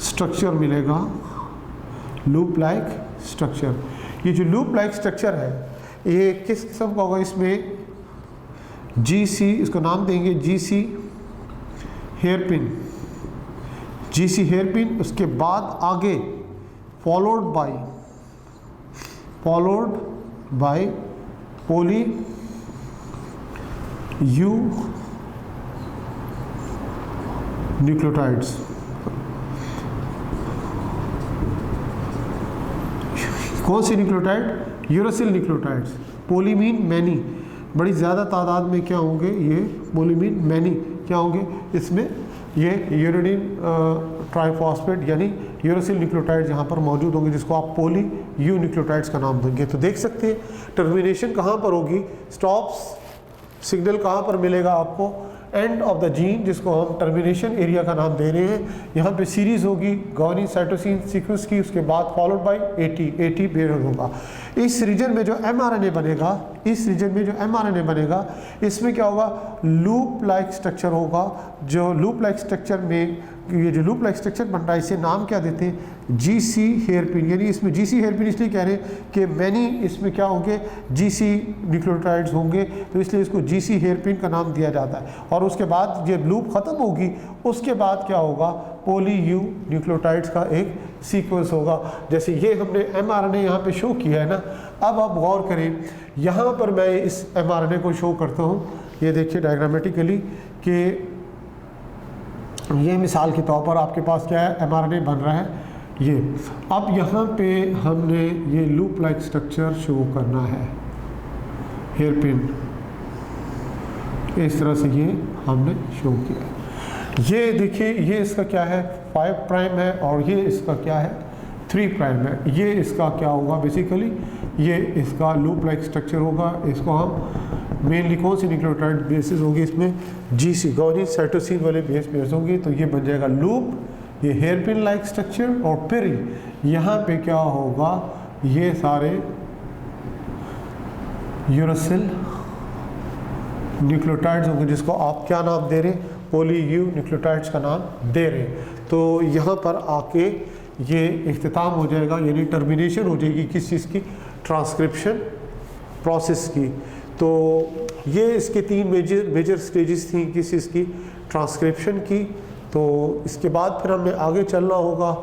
स्ट्रक्चर मिलेगा, लूप लाइक स्ट्रक्चर। ये जो लूप लाइक स्ट्रक्चर है ये किस किस्म का होगा, इसमें GC, इसको नाम देंगे GC हेयरपिन, GC हेयरपिन। उसके बाद आगे followed by followed by poly U nucleotides. कौन सी nucleotide? Uracil nucleotides. Poly mean many, बड़ी ज़्यादा तादाद में क्या होंगे ये पोली मीन मैनी क्या होंगे इसमें, ये यूरिडीन ट्राइफॉस्फेट यानी यूरासिल न्यूक्लियोटाइड्स यहाँ पर मौजूद होंगे, जिसको आप पोली यू न्यूक्लियोटाइड्स का नाम देंगे। तो देख सकते हैं टर्मिनेशन कहाँ पर होगी, स्टॉप्स सिग्नल कहाँ पर मिलेगा आपको, एंड ऑफ द जीन, जिसको हम टर्मिनेशन एरिया का नाम दे रहे हैं। यहाँ पे सीरीज होगी गुआनिन साइटोसिन सीक्वेंस की, उसके बाद फॉलोड बाय एटी बेरल होगा। इस रीजन में जो एमआरएनए बनेगा, इस रीजन में जो एमआरएनए बनेगा, इसमें क्या होगा, लूप लाइक स्ट्रक्चर होगा। जो लूप लाइक स्ट्रक्चर में ये जो लूप लाइक स्ट्रक्चर बन रहा है, इसे नाम क्या देते हैं, जीसी हेयरपिन। यानी इसमें जीसी हेयरपिन इसलिए कह रहे हैं कि मैनी इसमें क्या होंगे, जीसी न्यूक्लियोटाइड्स होंगे, तो इसलिए इसको जीसी हेयरपिन का नाम दिया जाता है। और उसके बाद जब लूप ख़त्म होगी, उसके बाद क्या होगा, पोली यू न्यूक्लियोटाइड्स का एक सीक्वेंस होगा। जैसे ये हमने एमआरएनए यहाँ पे शो किया है ना, अब आप गौर करें, यहाँ पर मैं इस एमआरएनए को शो करता हूँ। ये देखिए डायग्रामेटिकली कि ये मिसाल के तौर पर आपके पास क्या है, एमआरएनए बन रहा है ये। अब यहाँ पे हमने ये लूप लाइक स्ट्रक्चर शो करना है, हेयरपिन इस तरह से ये हमने शो किया। ये देखिए, ये इसका क्या है, 5 प्राइम है, और ये इसका क्या है, 3 प्राइम है। ये इसका क्या होगा, बेसिकली ये इसका लूप लाइक स्ट्रक्चर होगा। इसको हम मेनली कौन सी न्यूक्लियोटाइड बेसिस होगी, इसमें जीसी गुआनिन साइटोसिन वाले बेस होंगे, तो ये बन जाएगा लूप, ये हेयरपिन लाइक स्ट्रक्चर। और फिर यहाँ पे क्या होगा, ये सारे यूरासिल न्यूक्लियोटाइड्स होंगे, जिसको आप क्या नाम दे रहे हैं, पोली यू न्यूक्लियोटाइड्स का नाम दे रहे हैं। तो यहाँ पर आके ये इख्तिताम हो जाएगा, यानी टर्मिनेशन हो जाएगी किस चीज़ की, ट्रांसक्रिप्शन प्रोसेस की। तो ये इसके 3 मेजर स्टेजेस थी किस चीज़ की, ट्रांसक्रिप्शन की। तो इसके बाद फिर हमें आगे चलना होगा,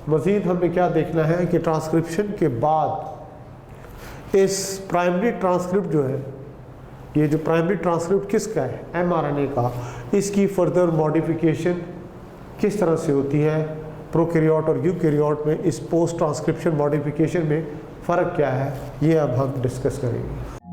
मज़ीद हमें क्या देखना है कि ट्रांसक्रिप्शन के बाद इस प्राइमरी ट्रांसक्रिप्ट जो है, ये जो प्राइमरी ट्रांसक्रिप्ट किसका है, एमआरएनए का, इसकी फर्दर मॉडिफिकेशन किस तरह से होती है प्रोकैरियोट और यूकैरियोट में, इस पोस्ट ट्रांसक्रिप्शन मॉडिफिकेशन में फ़र्क क्या है, ये अब हम डिस्कस करेंगे।